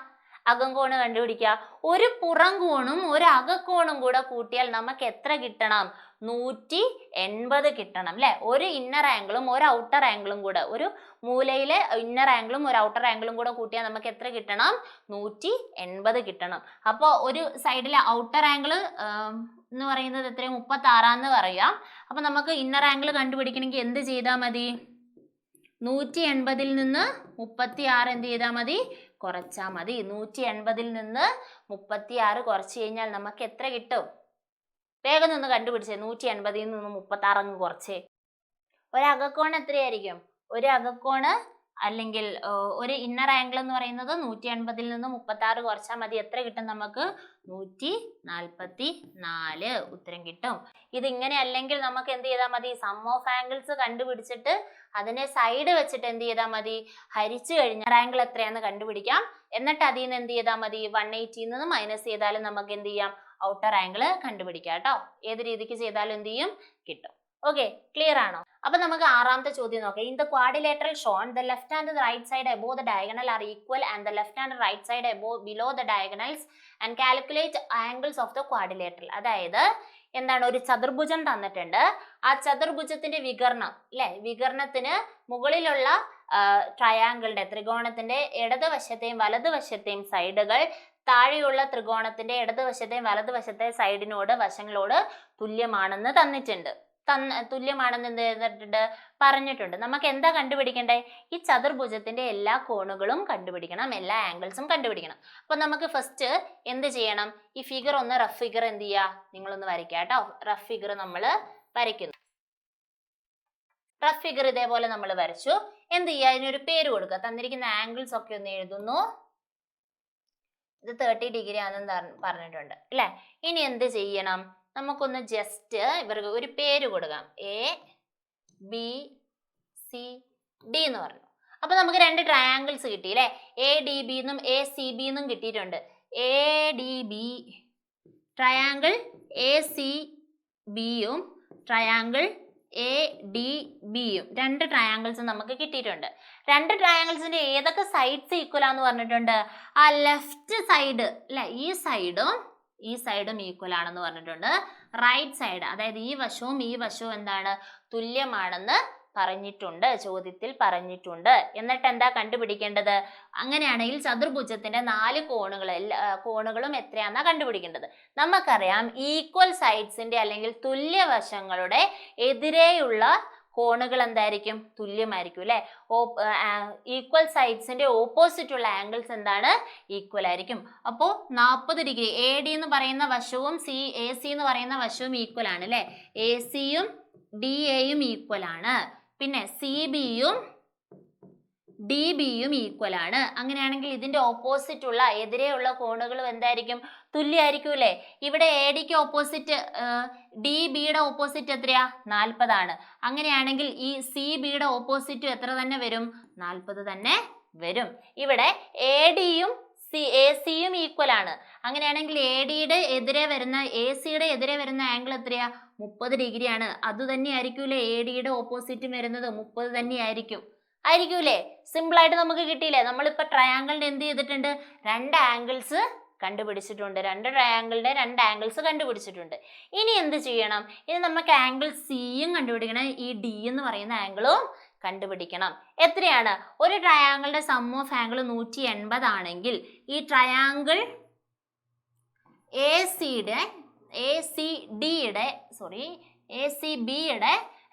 അകംകോണ് കണ്ടുപിടിക്കുക? ഒരു പുറംകോണും ഒരു അകക്കോണും കൂടെ കൂട്ടിയാൽ നമുക്ക് എത്ര കിട്ടണം? 180 കിട്ടണം അല്ലെ? ഒരു ഇന്നർ ആംഗിളും ഒരു ഔട്ടർ ആംഗിളും കൂടെ, ഒരു മൂലയിലെ ഇന്നർ ആംഗിളും ഒരു ഔട്ടർ ആംഗിളും കൂടെ കൂട്ടിയാൽ നമുക്ക് എത്ര കിട്ടണം? 180 കിട്ടണം. അപ്പോൾ ഒരു സൈഡിലെ ഔട്ടർ ആംഗിൾ എന്ന് പറയുന്നത് എത്രയും 36 പറയാം. അപ്പൊ നമുക്ക് ഇന്നർ ആംഗിൾ കണ്ടുപിടിക്കണമെങ്കിൽ എന്ത് ചെയ്താൽ മതി? 180 നിന്ന് 36 എന്ത് ചെയ്താൽ മതി? കുറച്ചാൽ മതി. 180 നിന്ന് 36 കുറച്ച് കഴിഞ്ഞാൽ നമുക്ക് എത്ര കിട്ടും? വേഗം നിന്ന് കണ്ടുപിടിച്ചേ. 180 നിന്ന് 36 അങ്ങ് കുറച്ചേ. ഒരു അകക്കോൺ എത്രയായിരിക്കും? ഒരു അകക്കോണ് അല്ലെങ്കിൽ ഒരു ഇന്നർ ആംഗിൾ എന്ന് പറയുന്നത് 180 നിന്ന് 36 കുറച്ചാൽ മതി. എത്ര കിട്ടും നമുക്ക്? 144 ഉത്തരം കിട്ടും. ഇതിങ്ങനെ അല്ലെങ്കിൽ നമുക്ക് എന്ത് ചെയ്താൽ മതി? സം ഓഫ് ആംഗിൾസ് കണ്ടുപിടിച്ചിട്ട് അതിനെ സൈഡ് വെച്ചിട്ട് എന്ത് ചെയ്താൽ മതി? ഹരിച്ചു കഴിഞ്ഞാൽ ആംഗിൾ എത്രയാന്ന് കണ്ടുപിടിക്കാം. എന്നിട്ട് അതിൽ നിന്ന് എന്ത് ചെയ്താൽ മതി? 180 നിന്ന് മൈനസ് ചെയ്താലും നമുക്ക് എന്ത് ചെയ്യാം? ഔട്ടർ ആംഗിൾ കണ്ടുപിടിക്കാം കേട്ടോ. ഏത് രീതിക്ക് ചെയ്താലും എന്ത് ചെയ്യും? കിട്ടും. ഓക്കെ, ക്ലിയർ ആണോ? അപ്പൊ നമുക്ക് ആറാമത്തെ ചോദ്യം നോക്കാം. In the quadrilateral shown the left and right side above the diagonal are equal and the left and right side below the diagonals and calculate angles of the quadrilateral. അതായത് എന്താണ്? ഒരു ചതുർഭുജം തന്നിട്ടുണ്ട്. ആ ചതുർഭുജത്തിന്റെ വികർണം അല്ലെ? വികർണത്തിന് മുകളിലുള്ള ട്രയാങ്കിളിന്റെ ത്രികോണത്തിന്റെ ഇടതുവശത്തെയും വലതുവശത്തെയും സൈഡുകൾ താഴെയുള്ള ത്രികോണത്തിന്റെ ഇടതുവശത്തെയും വലതുവശത്തെ സൈഡിനോട് വശങ്ങളോട് തുല്യമാണെന്ന് തന്നിട്ടുണ്ട്. തുല്യമാണെന്ന് എന്ത് ചെയ്തിട്ടുണ്ട്? പറഞ്ഞിട്ടുണ്ട്. നമുക്ക് എന്താ കണ്ടുപിടിക്കണ്ടേ? ഈ ചതുർഭുജത്തിന്റെ എല്ലാ കോണുകളും കണ്ടുപിടിക്കണം, എല്ലാ ആംഗിൾസും കണ്ടുപിടിക്കണം. അപ്പൊ നമുക്ക് ഫസ്റ്റ് എന്ത് ചെയ്യണം? ഈ ഫിഗർ ഒന്ന് റഫ് ഫിഗർ എന്ത് ചെയ്യാ? നിങ്ങളൊന്ന് വരയ്ക്കുക കേട്ടോ. റഫ് ഫിഗർ നമ്മൾ വരയ്ക്കുന്നു. റഫ് ഫിഗർ ഇതേപോലെ നമ്മൾ വരച്ചു. എന്ത് ചെയ്യുക? അതിനൊരു പേര് കൊടുക്കുക. തന്നിരിക്കുന്ന ആംഗിൾസ് ഒക്കെ ഒന്ന് എഴുതുന്നു. ഇത് 30 ഡിഗ്രി ആണെന്ന് പറഞ്ഞിട്ടുണ്ട് അല്ലെ? ഇനി എന്ത് ചെയ്യണം? നമുക്കൊന്ന് ജസ്റ്റ് ഇവർക്ക് ഒരു പേര് കൊടുക്കാം. ABCD എന്ന് പറഞ്ഞു. അപ്പൊ നമുക്ക് രണ്ട് ട്രയാങ്കിൾസ് കിട്ടി അല്ലെ? ADB എന്നും ACB എന്നും കിട്ടിയിട്ടുണ്ട്. ADB ട്രയാങ്കിൾ ACBയും ട്രയാങ്കിൾ ADBയും രണ്ട് ട്രയാങ്കിൾസ് നമുക്ക് കിട്ടിയിട്ടുണ്ട്. രണ്ട് ട്രയാങ്കിൾസിന്റെ ഏതൊക്കെ സൈഡ്സ് ഈക്വൽ ആന്ന് പറഞ്ഞിട്ടുണ്ട്? ആ ലെഫ്റ്റ് സൈഡ് അല്ലെ? ഈ സൈഡും ഈക്വൽ ആണെന്ന് പറഞ്ഞിട്ടുണ്ട്. റൈറ്റ് സൈഡ് അതായത് ഈ വശവും ഈ വശവും എന്താണ്? തുല്യമാണെന്ന് പറഞ്ഞിട്ടുണ്ട്, ചോദ്യത്തിൽ പറഞ്ഞിട്ടുണ്ട്. എന്നിട്ട് എന്താ കണ്ടുപിടിക്കേണ്ടത്? അങ്ങനെയാണെങ്കിൽ ചതുർഭുജത്തിന്റെ 4 കോണുകളും എത്രയാണെന്നാ കണ്ടുപിടിക്കേണ്ടത്. നമുക്കറിയാം ഈക്വൽ സൈഡ്സിന്റെ അല്ലെങ്കിൽ തുല്യവശങ്ങളുടെ എതിരെയുള്ള കോണുകൾ എന്തായിരിക്കും? തുല്യമായിരിക്കും അല്ലെ. ഈക്വൽ സൈഡ്സിന്റെ ഓപ്പോസിറ്റ് ഉള്ള ആംഗിൾസ് എന്താണ്? ഈക്വൽ ആയിരിക്കും. അപ്പോൾ 40 ഡിഗ്രി AD എന്ന് പറയുന്ന വശവും AC എന്ന് പറയുന്ന വശവും ഈക്വൽ ആണ് അല്ലെ. AC-യും DA-യും ഈക്വൽ ആണ്. പിന്നെ CB-യും DB-യും ഈക്വൽ ആണ്. അങ്ങനെയാണെങ്കിൽ ഇതിന്റെ ഓപ്പോസിറ്റ് ഉള്ള എതിരെയുള്ള കോണുകളും എന്തായിരിക്കും? തുല്യമായിരിക്കും അല്ലെ. ഇവിടെ ADക്ക് ഓപ്പോസിറ്റ് DB-യുടെ ഓപ്പോസിറ്റ് എത്രയാ? 40 ആണ്. അങ്ങനെയാണെങ്കിൽ ഈ CB-യുടെ ഓപ്പോസിറ്റ് എത്ര തന്നെ വരും? 40 തന്നെ വരും. ഇവിടെ AD-യും AC-യും ഈക്വൽ ആണ്. അങ്ങനെയാണെങ്കിൽ AD-യുടെ എതിരെ വരുന്ന AC-യുടെ എതിരെ വരുന്ന ആംഗിൾ എത്രയാ? 30 ഡിഗ്രി ആണ്. അത് തന്നെ ആയിരിക്കൂലേ AD-യുടെ ഓപ്പോസിറ്റ് വരുന്നത്? 30 തന്നെ ആയിരിക്കൂലേ? സിമ്പിൾ ആയിട്ട് നമുക്ക് കിട്ടിയില്ലേ? നമ്മളിപ്പോ ട്രയാങ്കിളിന്റെ എന്ത് ചെയ്തിട്ടുണ്ട്? 2 ആംഗിൾസ് കണ്ടുപിടിച്ചിട്ടുണ്ട്. 2 ട്രയാങ്കിളിന്റെ 2 ആംഗിൾസ് കണ്ടുപിടിച്ചിട്ടുണ്ട്. ഇനി എന്ത് ചെയ്യണം? ഇനി നമുക്ക് ആംഗിൾ സിയും കണ്ടുപിടിക്കണം, ഈ D എന്ന് പറയുന്ന ആംഗിളും കണ്ടുപിടിക്കണം. എത്രയാണ്? ഒരു ട്രയാങ്കിളിന്റെ സം ഓഫ് ആംഗിൾ 180 ആണെങ്കിൽ ഈ ട്രയാങ്കിൾ ACBയുടെ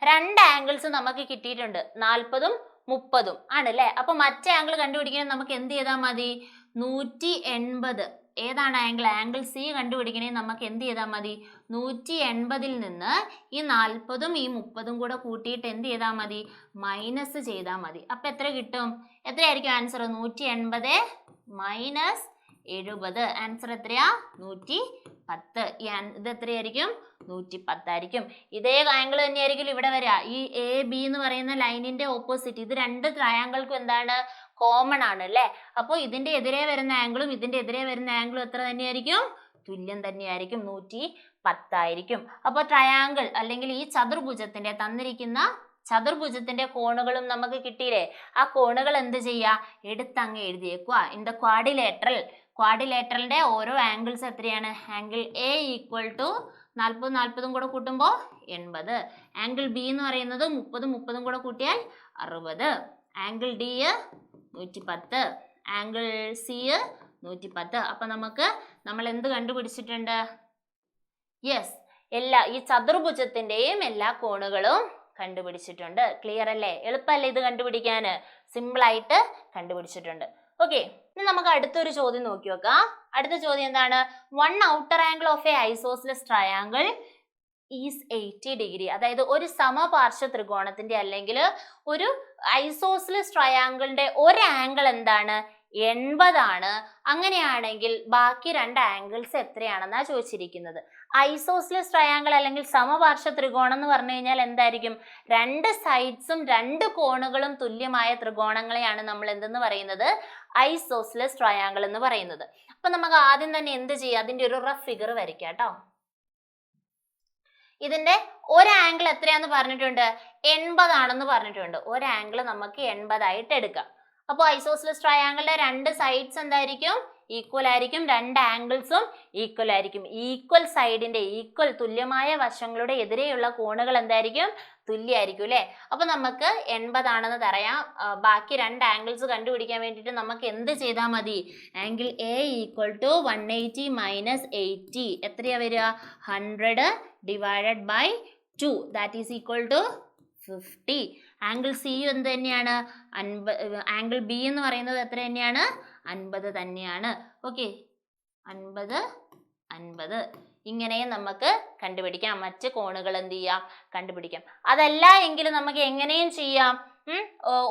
2 ആംഗിൾസ് നമുക്ക് കിട്ടിയിട്ടുണ്ട്, 40ഉം 30ഉം ആണല്ലേ. അപ്പൊ മറ്റേ ആംഗിൾ കണ്ടുപിടിക്കാൻ നമുക്ക് എന്ത് ചെയ്താൽ മതി? 180 ഏതാണ് ആംഗിൾ C കണ്ടുപിടിക്കണമെങ്കിൽ നമുക്ക് എന്ത് ചെയ്താൽ മതി? 180ൽ നിന്ന് ഈ 40ഉം ഈ 30ഉം കൂടെ കൂട്ടിയിട്ട് എന്ത് ചെയ്താൽ മതി? മൈനസ് ചെയ്താൽ മതി. അപ്പൊ എത്ര കിട്ടും? എത്രയായിരിക്കും ആൻസർ? 180 മൈനസ് 70. ആൻസർ എത്രയാ? 110. ഇത് എത്രയായിരിക്കും? 110 ആയിരിക്കും. ഇതേ ആംഗിൾ തന്നെയായിരിക്കും ഇവിടെ വരിക. ഈ AB എന്ന് പറയുന്ന ലൈനിന്റെ ഓപ്പോസിറ്റ്, ഇത് 2 ട്രയാങ്കിൾക്കും എന്താണ്? കോമൺ ആണ് അല്ലേ. അപ്പോൾ ഇതിന്റെ എതിരെ വരുന്ന ആംഗിളും ഇതിന്റെ എതിരെ വരുന്ന ആംഗിളും എത്ര തന്നെയായിരിക്കും? തുല്യം തന്നെയായിരിക്കും, 110 ആയിരിക്കും. അപ്പോൾ ട്രയാങ്കിൾ അല്ലെങ്കിൽ ഈ ചതുർഭുജത്തിന്റെ തന്നിരിക്കുന്ന ചതുർഭുജത്തിന്റെ കോണുകളും നമുക്ക് കിട്ടിയില്ലേ? ആ കോണുകൾ എന്ത് ചെയ്യുക? എടുത്തങ്ങ് എഴുതിയേക്കുക. ഇൻ ദ ക്വാഡിലേറ്ററലിന്റെ ഓരോ ആംഗിൾസ് എത്രയാണ്? ആംഗിൾ A ഈക്വൽ ടു 40 കൂടെ കൂട്ടുമ്പോൾ 80. ആംഗിൾ B എന്ന് പറയുന്നത് 30 കൂടെ കൂട്ടിയാൽ 60. Angle D 110. Angle C 110. അപ്പൊ നമ്മൾ എന്ത് കണ്ടുപിടിച്ചിട്ടുണ്ട്? യെസ്, ഈ ചതുർഭുജത്തിന്റെയും എല്ലാ കോണുകളും കണ്ടുപിടിച്ചിട്ടുണ്ട്. ക്ലിയർ അല്ലേ? എളുപ്പമല്ലേ ഇത് കണ്ടുപിടിക്കാൻ? സിമ്പിൾ ആയിട്ട് കണ്ടുപിടിച്ചിട്ടുണ്ട്. ഓക്കെ, ഇനി നമുക്ക് അടുത്തൊരു ചോദ്യം നോക്കി നോക്കാം. അടുത്ത ചോദ്യം എന്താണ്? 1 outer angle of A isosceles triangle is 80 degree. അതായത് ഒരു സമപാർശ്വ ത്രികോണത്തിന്റെ അല്ലെങ്കിൽ ഒരു ഐസോസെലസ് ട്രയാങ്കിളിന്റെ ഒരു ആംഗിൾ എന്താണ്? 80 ആണ്. അങ്ങനെയാണെങ്കിൽ ബാക്കി 2 ആംഗിൾസ് എത്രയാണെന്നാ ചോദിച്ചിരിക്കുന്നത്. ഐസോസെലസ് ട്രയാങ്കിൾ അല്ലെങ്കിൽ സമപാർശ്വ ത്രികോണം എന്ന് പറഞ്ഞു കഴിഞ്ഞാൽ എന്തായിരിക്കും? 2 സൈഡ്സും 2 കോണുകളും തുല്യമായ ത്രികോണങ്ങളെയാണ് നമ്മൾ എന്തെന്ന് പറയുന്നത്? ഐസോസെലസ് ട്രയാങ്കിൾ എന്ന് പറയുന്നത്. അപ്പൊ നമുക്ക് ആദ്യം തന്നെ എന്ത് ചെയ്യാം? അതിന്റെ ഒരു റഫ് ഫിഗർ വരയ്ക്കാം കേട്ടോ. ഇതിന്റെ ഒരു ആംഗിൾ എത്രയാന്ന് പറഞ്ഞിട്ടുണ്ട്? 80 ആണെന്ന് പറഞ്ഞിട്ടുണ്ട്. ഒരു ആംഗിൾ നമുക്ക് 80 ആയിട്ട് എടുക്കാം. അപ്പോൾ ഐസോസെലസ് ട്രയാങ്കിളിന്റെ 2 സൈഡ്സ് എന്തായിരിക്കും? ഈക്വൽ ആയിരിക്കും. 2 ആംഗിൾസും ഈക്വൽ ആയിരിക്കും. ഈക്വൽ സൈഡിന്റെ തുല്യമായ വശങ്ങളുടെ എതിരെയുള്ള കോണുകൾ എന്തായിരിക്കും? തുല്യമായിരിക്കും അല്ലെ. അപ്പൊ നമുക്ക് 80 ആണെന്ന് പറയാം. ബാക്കി 2 ആംഗിൾസ് കണ്ടുപിടിക്കാൻ വേണ്ടിയിട്ട് നമുക്ക് എന്ത് ചെയ്താൽ മതി? Angle A equal to 180 minus 80 എത്രയാ വരിക? 100 divided by 2 that is equal to 50. Angle C എന്ത് തന്നെയാണ്? 50. ആംഗിൾ B എന്ന് പറയുന്നത് എത്ര തന്നെയാണ്? 50 തന്നെയാണ്. ഓക്കെ, 50. ഇങ്ങനെയും നമുക്ക് കണ്ടുപിടിക്കാം. മറ്റ് കോണുകൾ എന്ത് ചെയ്യാം? കണ്ടുപിടിക്കാം. അതല്ല എങ്കിൽ നമുക്ക് എങ്ങനെയും ചെയ്യാം.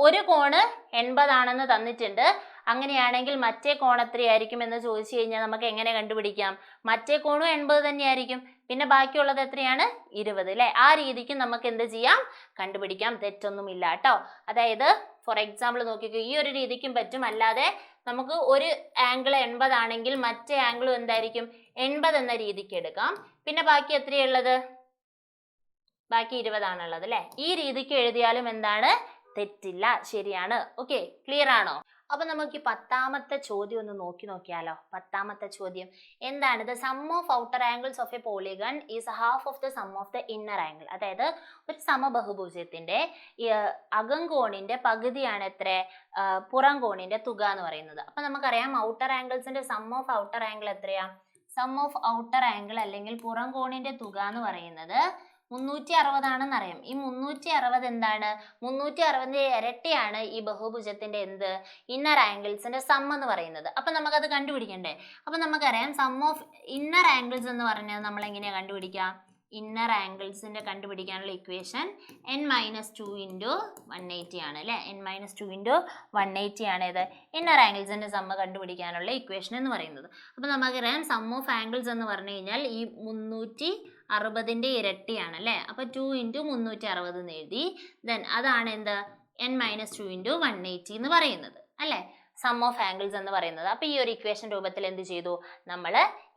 ഒരു കോണ് 80 ആണെന്ന് തന്നിട്ടുണ്ട്. അങ്ങനെയാണെങ്കിൽ മറ്റേ കോൺ എത്രയായിരിക്കും എന്ന് ചോദിച്ചു കഴിഞ്ഞാൽ നമുക്ക് എങ്ങനെ കണ്ടുപിടിക്കാം? മറ്റേ കോണും 80 തന്നെയായിരിക്കും. പിന്നെ ബാക്കിയുള്ളത് എത്രയാണ്? 20 അല്ലെ. ആ രീതിക്ക് നമുക്ക് എന്ത് ചെയ്യാം? കണ്ടുപിടിക്കാം. തെറ്റൊന്നുമില്ല കേട്ടോ. അതായത് ഫോർ എക്സാമ്പിൾ നോക്കിക്കോ, ഈ ഒരു രീതിക്കും പറ്റും. അല്ലാതെ നമുക്ക് ഒരു ആംഗിൾ 80 ആണെങ്കിൽ മറ്റേ ആംഗിളും എന്തായിരിക്കും? 80 എന്ന രീതിക്ക് എടുക്കാം. പിന്നെ ബാക്കി എത്രയുള്ളത്? ബാക്കി 20 ആണുള്ളത് അല്ലെ. ഈ രീതിക്ക് എഴുതിയാലും എന്താണ്? തെറ്റില്ല, ശരിയാണ്. ഓക്കെ, ക്ലിയർ ആണോ? അപ്പൊ നമുക്ക് ഈ 10ാമത്തെ ചോദ്യം ഒന്ന് നോക്കിയാലോ. 10ാമത്തെ ചോദ്യം എന്താണ്? The sum of outer angles of A polygon is half of the sum of the inner angle. അതായത് ഒരു സമബഹുഭുജത്തിന്റെ അകം കോണിന്റെ പകുതിയാണ് എത്ര? പുറം കോണിന്റെ തുക എന്ന് പറയുന്നത്. അപ്പൊ നമുക്കറിയാം ഔട്ടർ ആംഗിൾസിന്റെ സം ഓഫ് ഔട്ടർ ആംഗിൾ എത്രയാ? സം ഓഫ് ഔട്ടർ ആംഗിൾ അല്ലെങ്കിൽ പുറം കോണിന്റെ തുക എന്ന് പറയുന്നത് 360 ആണെന്ന് അറിയാം. ഈ 360 എന്താണ്? 360ന്റെ ഇരട്ടിയാണ് ഈ ബഹുഭുജത്തിന്റെ എന്ത്? ഇന്നർ ആംഗിൾസിന്റെ സം എന്ന് പറയുന്നത്. അപ്പൊ നമുക്കത് കണ്ടുപിടിക്കണ്ടേ? അപ്പൊ നമുക്കറിയാം സം ഓഫ് ഇന്നർ ആംഗിൾസ് എന്ന് പറഞ്ഞത് നമ്മൾ എങ്ങനെയാ കണ്ടുപിടിക്കുക? ഇന്നർ ആംഗിൾസിന്റെ കണ്ടുപിടിക്കാനുള്ള ഇക്വേഷൻ n-2 × 180 ആണ് അല്ലെ. n-2 × 180 ആണ് ഇത് ഇന്നർ ആംഗിൾസിന്റെ സമ്മ കണ്ടുപിടിക്കാനുള്ള ഇക്വേഷൻ എന്ന് പറയുന്നത്. അപ്പൊ നമുക്കറിയാം സം ഓഫ് ആംഗിൾസ് എന്ന് പറഞ്ഞു കഴിഞ്ഞാൽ ഈ 360ന്റെ ഇരട്ടിയാണ് അല്ലെ. അപ്പൊ 2 × 360 എന്ന് എഴുതി. ദെൻ അതാണ് എന്ത്? n-2 × 180 എന്ന് പറയുന്നത് അല്ലെ, സം ഓഫ് ആംഗിൾസ് എന്ന് പറയുന്നത്. അപ്പൊ ഈ ഒരു ഇക്വേഷൻ രൂപത്തിൽ എന്ത് ചെയ്തു? നമ്മൾ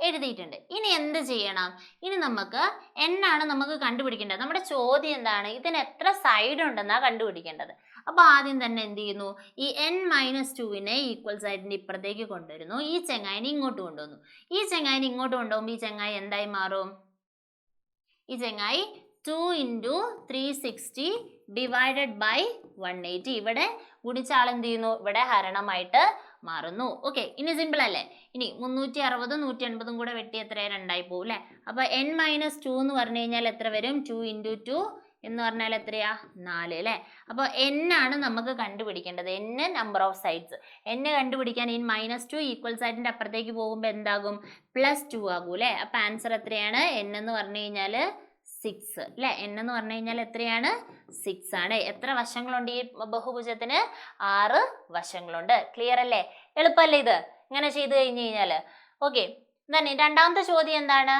എഴുതിയിട്ടുണ്ട്. ഇനി എന്ത് ചെയ്യണം? ഇനി നമുക്ക് n ആണ് നമുക്ക് കണ്ടുപിടിക്കേണ്ടത്. നമ്മുടെ ചോദ്യം എന്താണ്? ഇതിന് എത്ര സൈഡ് ഉണ്ടെന്നാ കണ്ടുപിടിക്കേണ്ടത്. അപ്പൊ ആദ്യം തന്നെ എന്ത് ചെയ്യുന്നു? ഈ n-2നെ ഈക്വൽ സൈഡിന്റെ ഇപ്പുറത്തേക്ക് കൊണ്ടുവരുന്നു. ഈ ചെങ്ങായിനെ ഇങ്ങോട്ട് കൊണ്ടുവന്നു. ഈ ചെങ്ങായിനെ ഇങ്ങോട്ട് കൊണ്ടുപോകുമ്പോൾ ഈ ചെങ്ങായി എന്തായി മാറും? ഈ ചെങ്ങായി 2 × 360 ഡിവൈഡഡ് ബൈ 180. ഇവിടെ ഗുണിച്ച ആൾ എന്ത് ചെയ്യുന്നു? ഇവിടെ ഹരണമായിട്ട് മാറുന്നു. ഓക്കെ, ഇനി സിമ്പിൾ അല്ലേ? ഇനി 360 180 കൂടെ വെട്ടി എത്ര? 2 ആയി പോകും അല്ലെ. അപ്പൊ n-2 എന്ന് പറഞ്ഞു കഴിഞ്ഞാൽ എത്ര വരും? 2 × 2 എന്ന് പറഞ്ഞാൽ എത്രയാ? 4 അല്ലെ. അപ്പൊ n ആണ് നമുക്ക് കണ്ടുപിടിക്കേണ്ടത്. n number of sides. n കണ്ടുപിടിക്കാൻ ഈ -2 ഈക്വൽ സൈഡിന്റെ അപ്പുറത്തേക്ക് പോകുമ്പോൾ എന്താകും? +2 ആകും അല്ലെ. അപ്പൊ ആൻസർ എത്രയാണ്? n എന്ന് പറഞ്ഞു കഴിഞ്ഞാൽ 6 അല്ലെ. n എന്ന് പറഞ്ഞു കഴിഞ്ഞാൽ എത്രയാണ്? 6 ആണ്. എത്ര വശങ്ങളുണ്ട് ഈ ബഹുഭുജത്തിന്? 6 വശങ്ങളുണ്ട്. ക്ലിയർ അല്ലേ? എളുപ്പല്ലേ ഇത് ഇങ്ങനെ ചെയ്തു കഴിഞ്ഞു കഴിഞ്ഞാല്? ഓക്കെ, രണ്ടാമത്തെ ചോദ്യം എന്താണ്?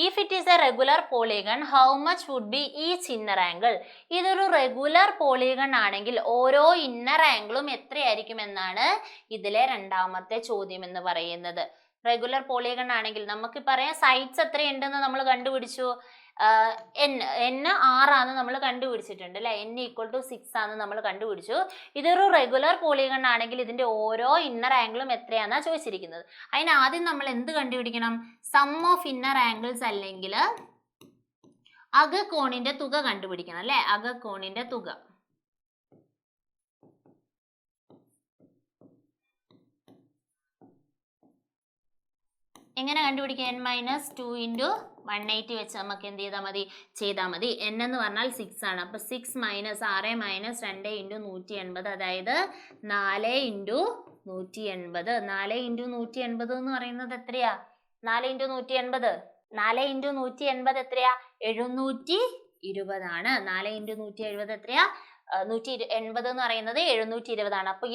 If it is a regular polygon, how much would be each inner angle? ഇതൊരു റെഗുലർ പോളിഗൺ ആണെങ്കിൽ ഓരോ ഇന്നർ ആംഗിളും എത്രയായിരിക്കും എന്നാണ് ഇതിലെ രണ്ടാമത്തെ ചോദ്യം എന്ന് പറയുന്നത്. റെഗുലർ പോളിഗൺ ആണെങ്കിൽ നമുക്ക് പറയാം സൈഡ്സ് എത്രയുണ്ടെന്ന് നമ്മൾ കണ്ടുപിടിച്ചു. n 6 ആണ് നമ്മൾ കണ്ടുപിടിച്ചിട്ടുണ്ട് അല്ലെ. n = 6 ആണ് നമ്മൾ കണ്ടുപിടിച്ചു. ഇതൊരു റെഗുലർ പോളിഗൺ ആണെങ്കിൽ ഇതിന്റെ ഓരോ ഇന്നർ ആംഗിളും എത്രയാണെന്നാ ചോദിച്ചിരിക്കുന്നത്. അതിന് ആദ്യം നമ്മൾ എന്ത് കണ്ടുപിടിക്കണം? സം ഓഫ് ഇന്നർ ആംഗിൾസ് അല്ലെങ്കിൽ അകക്കോണിന്റെ തുക കണ്ടുപിടിക്കണം അല്ലെ. അകക്കോണിന്റെ തുക. എങ്ങനെ കണ്ടുപിടിക്കുക? n-2 × 180 വെച്ച് നമുക്ക് എന്ത് ചെയ്താൽ മതി? n എന്ന് പറഞ്ഞാൽ 6 ആണ്. അപ്പൊ 6 - 6 - 2 × 180, അതായത് 4 × 180. 4 × 180 എന്ന് പറയുന്നത് എത്രയാ? 4 × 180 എത്രയാ? 720 ആണ്. 4 × 170 എത്രയാ? 180 എന്ന് പറയുന്നത് 720 ആണ്. അപ്പൊ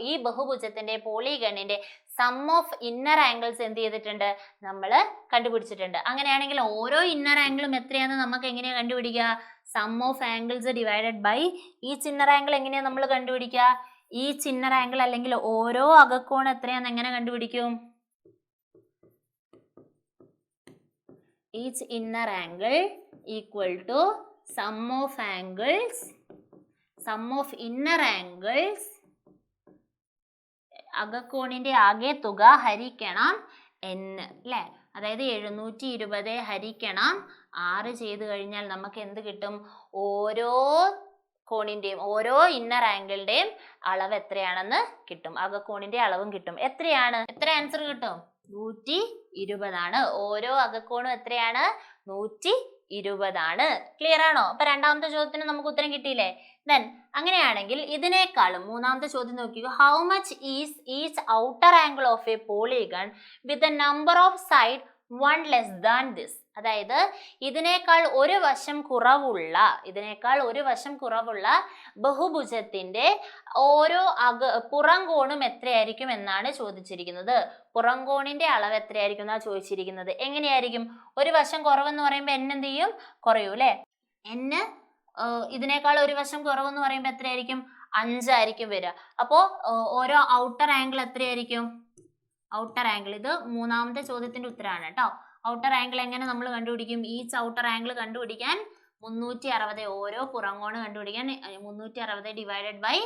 ഈ ബഹുഭുജത്തിന്റെ പോളിഗണിന്റെ സം ഓഫ് ഇന്നർ ആംഗിൾസ് എന്ത് ചെയ്തിട്ടുണ്ട്? നമ്മൾ കണ്ടുപിടിച്ചിട്ടുണ്ട്. അങ്ങനെയാണെങ്കിൽ ഓരോ ഇന്നർ ആംഗിളും എത്രയാണെന്ന് നമുക്ക് എങ്ങനെയാ കണ്ടുപിടിക്കുക? Sum of angles divided by each inner angle എങ്ങനെയാ നമ്മൾ കണ്ടുപിടിക്കുക? ഈച്ച് ഇന്നർ ആംഗിൾ അല്ലെങ്കിൽ ഓരോ അകക്കോൺ എത്രയാണെന്ന് എങ്ങനെ കണ്ടുപിടിക്കും? Each inner angle equal to sum of angles, sum of inner angles അകക്കോണിന്റെ ആകെ തുക ഹരിക്കണം n അല്ലെ. അതായത് 720 ഹരിക്കണം 6 ചെയ്ത് കഴിഞ്ഞാൽ നമുക്ക് എന്ത് കിട്ടും? ഓരോ കോണിന്റെയും ഓരോ ഇന്നർ ആംഗിളിന്റെയും അളവ് എത്രയാണെന്ന് കിട്ടും. അകക്കോണിന്റെ അളവും കിട്ടും. എത്രയാണ്? എത്ര ആൻസർ കിട്ടും? 120 ആണ്. ഓരോ അകക്കോണും എത്രയാണ്? 120 ആണ്. ക്ലിയർ ആണോ? അപ്പൊ രണ്ടാമത്തെ ചോദ്യത്തിന് നമുക്ക് ഉത്തരം കിട്ടിയില്ലേ? ദെൻ അങ്ങനെയാണെങ്കിൽ ഇതിനേക്കാളും മൂന്നാമത്തെ ചോദ്യം നോക്കിക്കോ. How much is each outer angle of A polygon with a number of side 1 less than this? അതായത് ഇതിനേക്കാൾ ഒരു വശം കുറവുള്ള ബഹുഭുജത്തിന്റെ ഓരോ പുറം കോണും എത്രയായിരിക്കും എന്നാണ് ചോദിച്ചിരിക്കുന്നത്. പുറം കോണിന്റെ അളവ് എത്രയായിരിക്കും എന്നാ ചോദിച്ചിരിക്കുന്നത്. എങ്ങനെയായിരിക്കും? ഒരു വശം കുറവെന്ന് പറയുമ്പോൾ n എന്ത് ചെയ്യും? കുറയൂ അല്ലെ. n ഇതിനേക്കാൾ ഒരു വശം കുറവെന്ന് പറയുമ്പോൾ എത്രയായിരിക്കും? 5 ആയിരിക്കും വരിക. അപ്പോ ഓരോ ഔട്ടർ ആംഗിൾ എത്രയായിരിക്കും? ഔട്ടർ ആംഗിൾ, ഇത് മൂന്നാമത്തെ ചോദ്യത്തിന്റെ ഉത്തരമാണ് കേട്ടോ. ഔട്ടർ ആംഗിൾ എങ്ങനെ നമ്മൾ കണ്ടുപിടിക്കും? ഈച്ച് ഔട്ടർ ആംഗിൾ കണ്ടുപിടിക്കാൻ 360 ഓരോ പുറംകോണ് കണ്ടുപിടിക്കാൻ 360 ഡിവൈഡഡ് ബൈ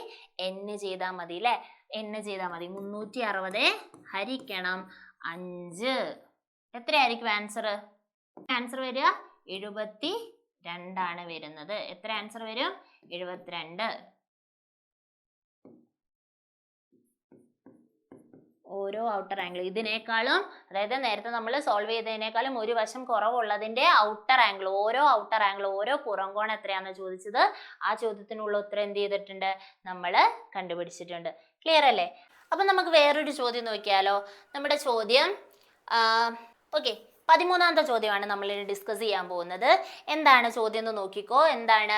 n ചെയ്താൽ മതി അല്ലേ. n ചെയ്താൽ മതി. 360 ഹരിക്കണം 5 എത്രയായിരിക്കും ആൻസർ? ആൻസർ വരിക 72 ആണ് വരുന്നത്. എത്ര ആൻസർ വരും? 72. ഓരോ ഔട്ടർ ആംഗിൾ ഇതിനേക്കാളും, അതായത് നേരത്തെ നമ്മൾ സോൾവ് ചെയ്തതിനേക്കാളും ഒരു വശം കുറവുള്ളതിന്റെ ഔട്ടർ ആംഗിൾ, ഓരോ പുറംകോൺ എത്രയാണെന്ന് ചോദിച്ചത്. ആ ചോദ്യത്തിനുള്ള ഉത്തരം എന്ത് ചെയ്തിട്ടുണ്ട്? നമ്മൾ കണ്ടുപിടിച്ചിട്ടുണ്ട്. ക്ലിയർ അല്ലേ? അപ്പൊ നമുക്ക് വേറൊരു ചോദ്യം നോക്കിയാലോ. നമ്മുടെ ചോദ്യം ഓക്കെ 13ാമത്തെ ചോദ്യമാണ് നമ്മൾ ഡിസ്കസ് ചെയ്യാൻ പോകുന്നത്. എന്താണ് ചോദ്യം എന്ന് നോക്കിക്കോ. എന്താണ്?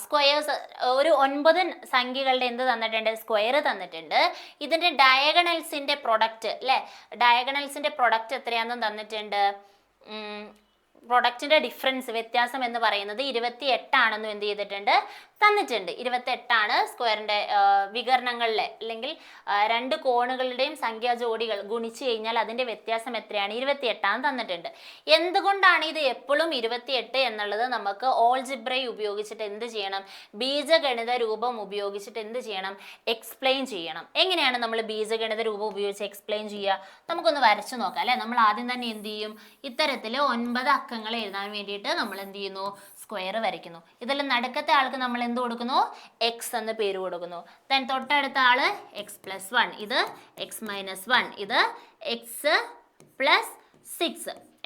സ്ക്വയേഴ്സ്, ഒരു 9 സംഖ്യകളുടെ എന്ത് തന്നിട്ടുണ്ട്? സ്ക്വയർ തന്നിട്ടുണ്ട്. ഇതിന്റെ ഡയഗണൽസിന്റെ പ്രൊഡക്റ്റ് അല്ലെ, ഡയഗണൽസിന്റെ പ്രൊഡക്റ്റ് എത്രയാണെന്ന് തന്നിട്ടുണ്ട്. പ്രൊഡക്റ്റിന്റെ ഡിഫറൻസ്, വ്യത്യാസം എന്ന് പറയുന്നത് 28 ആണെന്നും എന്ത് ചെയ്തിട്ടുണ്ട്? തന്നിട്ടുണ്ട്. 28 ആണ് സ്ക്വയറിന്റെ വികരണങ്ങളിലെ, അല്ലെങ്കിൽ രണ്ട് കോണുകളുടെയും സംഖ്യാ ജോഡികൾ ഗുണിച്ചു കഴിഞ്ഞാൽ അതിന്റെ വ്യത്യാസം എത്രയാണ്? 28 ആണ് തന്നിട്ടുണ്ട്. എന്തുകൊണ്ടാണ് ഇത് എപ്പോഴും 28 എന്നുള്ളത് നമുക്ക് ഓൾജിബ്ര ഉപയോഗിച്ചിട്ട് എന്ത് ചെയ്യണം? ബീജഗണിത രൂപം ഉപയോഗിച്ചിട്ട് എന്ത് ചെയ്യണം? എക്സ്പ്ലെയിൻ ചെയ്യണം. എങ്ങനെയാണ് നമ്മൾ ബീജഗണിത രൂപം ഉപയോഗിച്ച് എക്സ്പ്ലെയിൻ ചെയ്യുക? നമുക്കൊന്ന് വരച്ചു നോക്കാം അല്ലെ. നമ്മൾ ആദ്യം തന്നെ എന്ത് ചെയ്യും? ഇത്തരത്തിൽ 9 അക്കങ്ങൾ എഴുതാൻ വേണ്ടിയിട്ട് നമ്മൾ എന്ത് ചെയ്യുന്നു? സ്ക്വയർ വരയ്ക്കുന്നു. ഇതിൽ നടുക്കത്തെ ആൾക്ക് നമ്മൾ എന്ത് കൊടുക്കുന്നു? എക്സ് എന്ന് പേര് കൊടുക്കുന്നു. ദെൻ തൊട്ടടുത്ത ആള് x+1, ഇത് x-1, ഇത് x+6,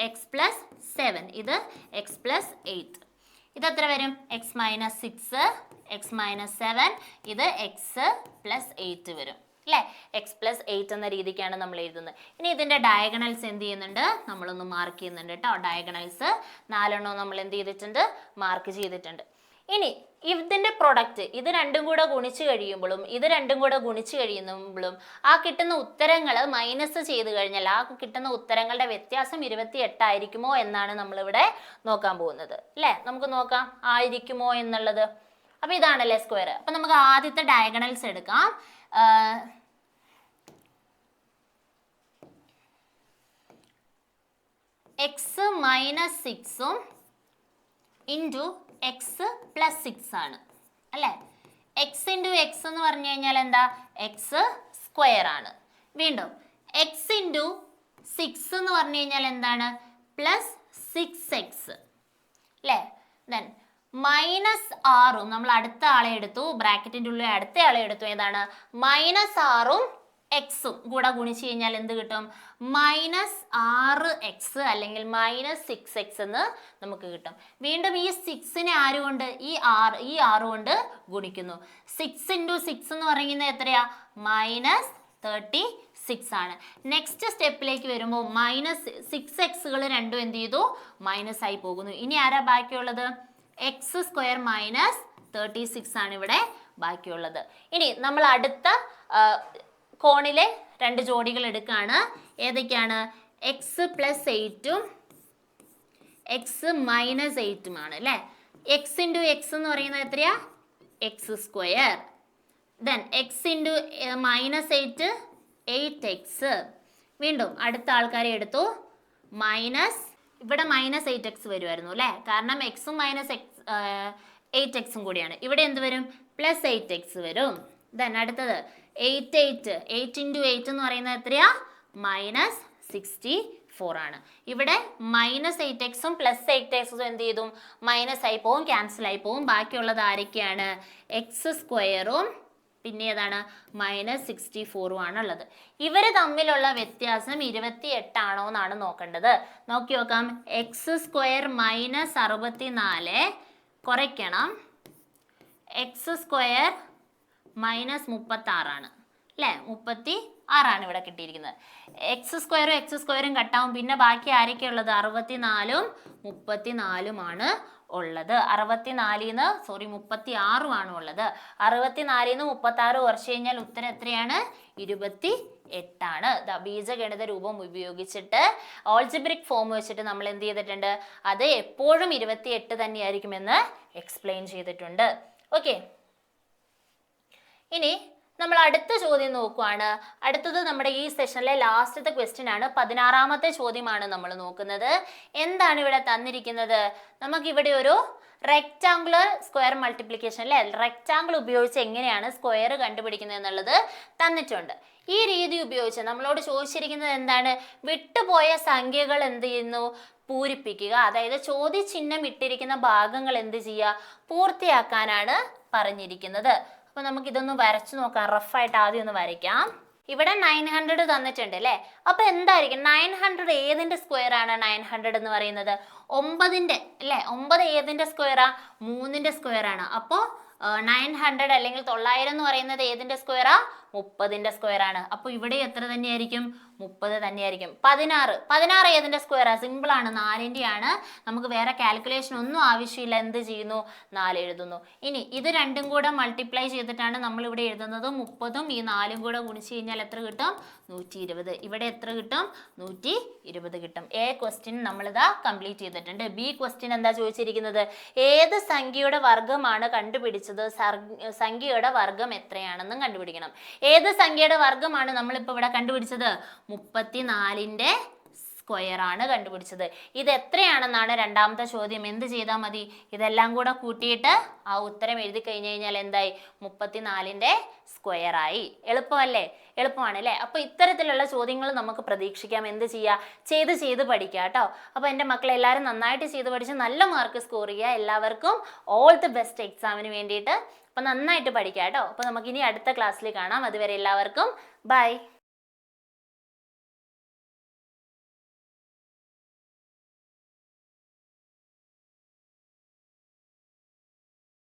x+7, ഇത് x+8. ഇതെത്ര വരും? x-6, x-7, ഇത് x+8 വരും അല്ലേ. x+8 എന്ന രീതിക്കാണ് നമ്മൾ എഴുതുന്നത്. ഇനി ഇതിന്റെ ഡയഗണൽസ് എന്ത് ചെയ്യുന്നുണ്ട്? നമ്മളൊന്ന് മാർക്ക് ചെയ്യുന്നുണ്ട് കേട്ടോ. ഡയഗണൽസ് 4 നമ്മൾ എന്ത് ചെയ്തിട്ടുണ്ട്? മാർക്ക് ചെയ്തിട്ടുണ്ട്. ഇനി ഇതിന്റെ പ്രൊഡക്റ്റ്, ഇത് രണ്ടും കൂടെ ഗുണിച്ചു കഴിയുമ്പോഴും ആ കിട്ടുന്ന ഉത്തരങ്ങൾ മൈനസ് ചെയ്ത് കഴിഞ്ഞാൽ ആ കിട്ടുന്ന ഉത്തരങ്ങളുടെ വ്യത്യാസം 28 ആയിരിക്കുമോ എന്നാണ് നമ്മളിവിടെ നോക്കാൻ പോകുന്നത് അല്ലേ. നമുക്ക് നോക്കാം ആയിരിക്കുമോ എന്നുള്ളത്. അപ്പൊ ഇതാണല്ലേ സ്ക്വയർ. അപ്പൊ നമുക്ക് ആദ്യത്തെ ഡയഗണൽസ് എടുക്കാം. x-6 ഇൻറ്റു x+6 ആണ് അല്ലേ. x ഇൻറ്റു എക്സ് എന്ന് പറഞ്ഞു കഴിഞ്ഞാൽ എന്താ? എക്സ് സ്ക്വയർ ആണ്. വീണ്ടും x ഇൻറ്റു 6 എന്ന് പറഞ്ഞു കഴിഞ്ഞാൽ എന്താണ്? +6x അല്ലേ. ദെൻ -6ഉം നമ്മൾ അടുത്ത ആളെ എടുത്തു, ബ്രാക്കറ്റിൻ്റെ ഉള്ളിൽ അടുത്ത ആളെ എടുത്തു. ഏതാണ്? -6ഉം എക്സും കൂടെ ഗുണിച്ചു കഴിഞ്ഞാൽ എന്ത് കിട്ടും? -6x അല്ലെങ്കിൽ -6x എന്ന് നമുക്ക് കിട്ടും. വീണ്ടും ഈ 6നെ ആര് കൊണ്ട്? ഈ 6 കൊണ്ട് ഗുണിക്കുന്നു. 6 ഇൻറ്റു 6 എന്ന് പറയുന്നത് എത്രയാ? -36 ആണ്. നെക്സ്റ്റ് സ്റ്റെപ്പിലേക്ക് വരുമ്പോൾ -6xകൾ രണ്ടും എന്ത് ചെയ്തു? മൈനസ് ആയി പോകുന്നു. ഇനി ആരാ ബാക്കിയുള്ളത്? x² -36 ആണ് ഇവിടെ ബാക്കിയുള്ളത്. ഇനി നമ്മൾ അടുത്ത കോണിലെ രണ്ട് ജോഡികൾ എടുക്കുകയാണ്. ഏതൊക്കെയാണ്? x+8ഉം x-8ഉമാണ് അല്ലേ. x ഇൻറ്റു എക്സ് എന്ന് പറയുന്നത് എത്രയാ? x². Then x into -8 8x. വീണ്ടും അടുത്ത ആൾക്കാരെ എടുത്തു. ഇവിടെ -8x വരുമായിരുന്നു അല്ലേ, കാരണം എക്സും -8xും കൂടിയാണ്. ഇവിടെ എന്ത് വരും? +8x വരും. ദെൻ അടുത്തത് 8 ഇൻറ്റു 8 എന്ന് പറയുന്നത് എത്രയാ? -64 ആണ്. ഇവിടെ -8xും +8xും എന്ത് ചെയ്തു? മൈനസ് ആയി പോവും, ക്യാൻസൽ ആയി പോവും. ബാക്കിയുള്ളത് ആരൊക്കെയാണ്? x²ഉം പിന്നെ ഏതാണ്? -64ഉം ആണുള്ളത്. ഇവർ തമ്മിലുള്ള വ്യത്യാസം 28 ആണോ എന്നാണ് നോക്കേണ്ടത്. നോക്കി നോക്കാം. x² -64 കുറയ്ക്കണം x² -36 ആണ് അല്ലേ. 36 ആണ് ഇവിടെ കിട്ടിയിരിക്കുന്നത്. x² x² കട്ടാവും. പിന്നെ ബാക്കി ആരൊക്കെ ഉള്ളത്? 64ഉം 34ഉം ആണ് ഉള്ളത്. 36ഉം ആണ് ഉള്ളത്. 64 36 കുറച്ച് കഴിഞ്ഞാൽ ഉത്തരം എത്രയാണ്? 28 ആണ്. ബീജഗണിത രൂപം ഉപയോഗിച്ചിട്ട് ഓൾജിബ്രിക് ഫോം വെച്ചിട്ട് നമ്മൾ എന്ത് ചെയ്തിട്ടുണ്ട്? അത് എപ്പോഴും 28 തന്നെയായിരിക്കുമെന്ന് എക്സ്പ്ലെയിൻ ചെയ്തിട്ടുണ്ട്. ഓക്കെ, ഇനി നമ്മൾ അടുത്ത ചോദ്യം നോക്കുവാണ്. അടുത്തത് നമ്മുടെ ഈ സെഷനിലെ ലാസ്റ്റത്തെ ക്വസ്റ്റ്യൻ ആണ്. 16ാമത്തെ ചോദ്യമാണ് നമ്മൾ നോക്കുന്നത്. എന്താണ് ഇവിടെ തന്നിരിക്കുന്നത്? നമുക്കിവിടെ ഒരു റെക്റ്റാങ്കുലർ സ്ക്വയർ മൾട്ടിപ്ലിക്കേഷൻ അല്ലേ, റെക്റ്റാങ്കിൾ ഉപയോഗിച്ച് എങ്ങനെയാണ് സ്ക്വയർ കണ്ടുപിടിക്കുന്നത് എന്നുള്ളത് തന്നിട്ടുണ്ട്. ഈ രീതി ഉപയോഗിച്ച് നമ്മളോട് ചോദിച്ചിരിക്കുന്നത് എന്താണ്, വിട്ടുപോയ സംഖ്യകൾ എന്ത് ചെയ്യുന്നു, പൂരിപ്പിക്കുക. അതായത് ചോദ്യചിഹ്നം ഇട്ടിരിക്കുന്ന ഭാഗങ്ങൾ എന്ത് ചെയ്യുക, പൂർത്തിയാക്കാനാണ് പറഞ്ഞിരിക്കുന്നത്. അപ്പോൾ നമുക്ക് ഇതൊന്ന് വരച്ചു നോക്കാം. റഫായിട്ട് ആദ്യം ഒന്ന് വരയ്ക്കാം. ഇവിടെ 900 തന്നിട്ടുണ്ട് അല്ലേ. അപ്പൊ എന്തായിരിക്കും 900 ഏതിന്റെ സ്ക്വയർ ആണ് 900 എന്ന് പറയുന്നത്? 9ന്റെ അല്ലേ. 9 ഏതിന്റെ സ്ക്വയറാ? 3ന്റെ സ്ക്വയർ ആണ്. അപ്പോൾ 900 അല്ലെങ്കിൽ 900 എന്ന് പറയുന്നത് ഏതിന്റെ സ്ക്വയറാ? 30ന്റെ സ്ക്വയർ ആണ്. അപ്പോൾ ഇവിടെ എത്ര തന്നെയായിരിക്കും? 30 തന്നെയായിരിക്കും. 16 ഏതിന്റെ സ്ക്വയറാ? സിമ്പിൾ ആണ്, 4ന്റെ ആണ്. നമുക്ക് വേറെ കാൽക്കുലേഷൻ ഒന്നും ആവശ്യമില്ല. എന്ത് ചെയ്യുന്നു? 4 എഴുതുന്നു. ഇനി ഇത് രണ്ടും കൂടെ മൾട്ടിപ്ലൈ ചെയ്തിട്ടാണ് നമ്മൾ ഇവിടെ എഴുതുന്നത്. 30ഉം ഈ 4ഉം കൂടെ ഗുണിച്ച് കഴിഞ്ഞാൽ എത്ര കിട്ടും? 120. ഇവിടെ എത്ര കിട്ടും? 120 കിട്ടും. എ ക്വസ്റ്റ്യൻ നമ്മളിതാ കംപ്ലീറ്റ് ചെയ്തിട്ടുണ്ട്. ബി ക്വസ്റ്റ്യൻ എന്താ ചോദിച്ചിരിക്കുന്നത്? ഏത് സംഖ്യയുടെ വർഗ്ഗമാണ് കണ്ടുപിടിച്ചത്? സംഖ്യയുടെ വർഗ്ഗം എത്രയാണെന്നും കണ്ടുപിടിക്കണം. ഏത് സംഖ്യയുടെ വർഗ്ഗമാണ് നമ്മളിപ്പോൾ ഇവിടെ കണ്ടുപിടിച്ചത്? 34ന്റെ സ്ക്വയർ ആണ് കണ്ടുപിടിച്ചത്. ഇത് എത്രയാണെന്നാണ് രണ്ടാമത്തെ ചോദ്യം. എന്ത് ചെയ്താൽ മതി? ഇതെല്ലാം കൂടെ കൂട്ടിയിട്ട് ആ ഉത്തരം എഴുതി കഴിഞ്ഞു കഴിഞ്ഞാൽ എന്തായി? 34ന്റെ സ്ക്വയർ ആയി. എളുപ്പമല്ലേ? എളുപ്പമാണ് അല്ലേ? അപ്പോൾ ഇത്തരത്തിലുള്ള ചോദ്യങ്ങൾ നമുക്ക് പ്രതീക്ഷിക്കാം. എന്ത് ചെയ്യുക? ചെയ്ത് പഠിക്കുക കേട്ടോ. അപ്പോൾ എൻ്റെ മക്കളെ എല്ലാവരും നന്നായിട്ട് ചെയ്ത് പഠിച്ച് നല്ല മാർക്ക് സ്കോർ ചെയ്യുക. എല്ലാവർക്കും ഓൾ ദി ബെസ്റ്റ് എക്സാമിന് വേണ്ടിയിട്ട്. അപ്പോൾ നന്നായിട്ട് പഠിക്കുക കേട്ടോ. അപ്പോൾ നമുക്കിനി അടുത്ത ക്ലാസ്സിൽ കാണാം. അതുവരെ എല്ലാവർക്കും ബൈ.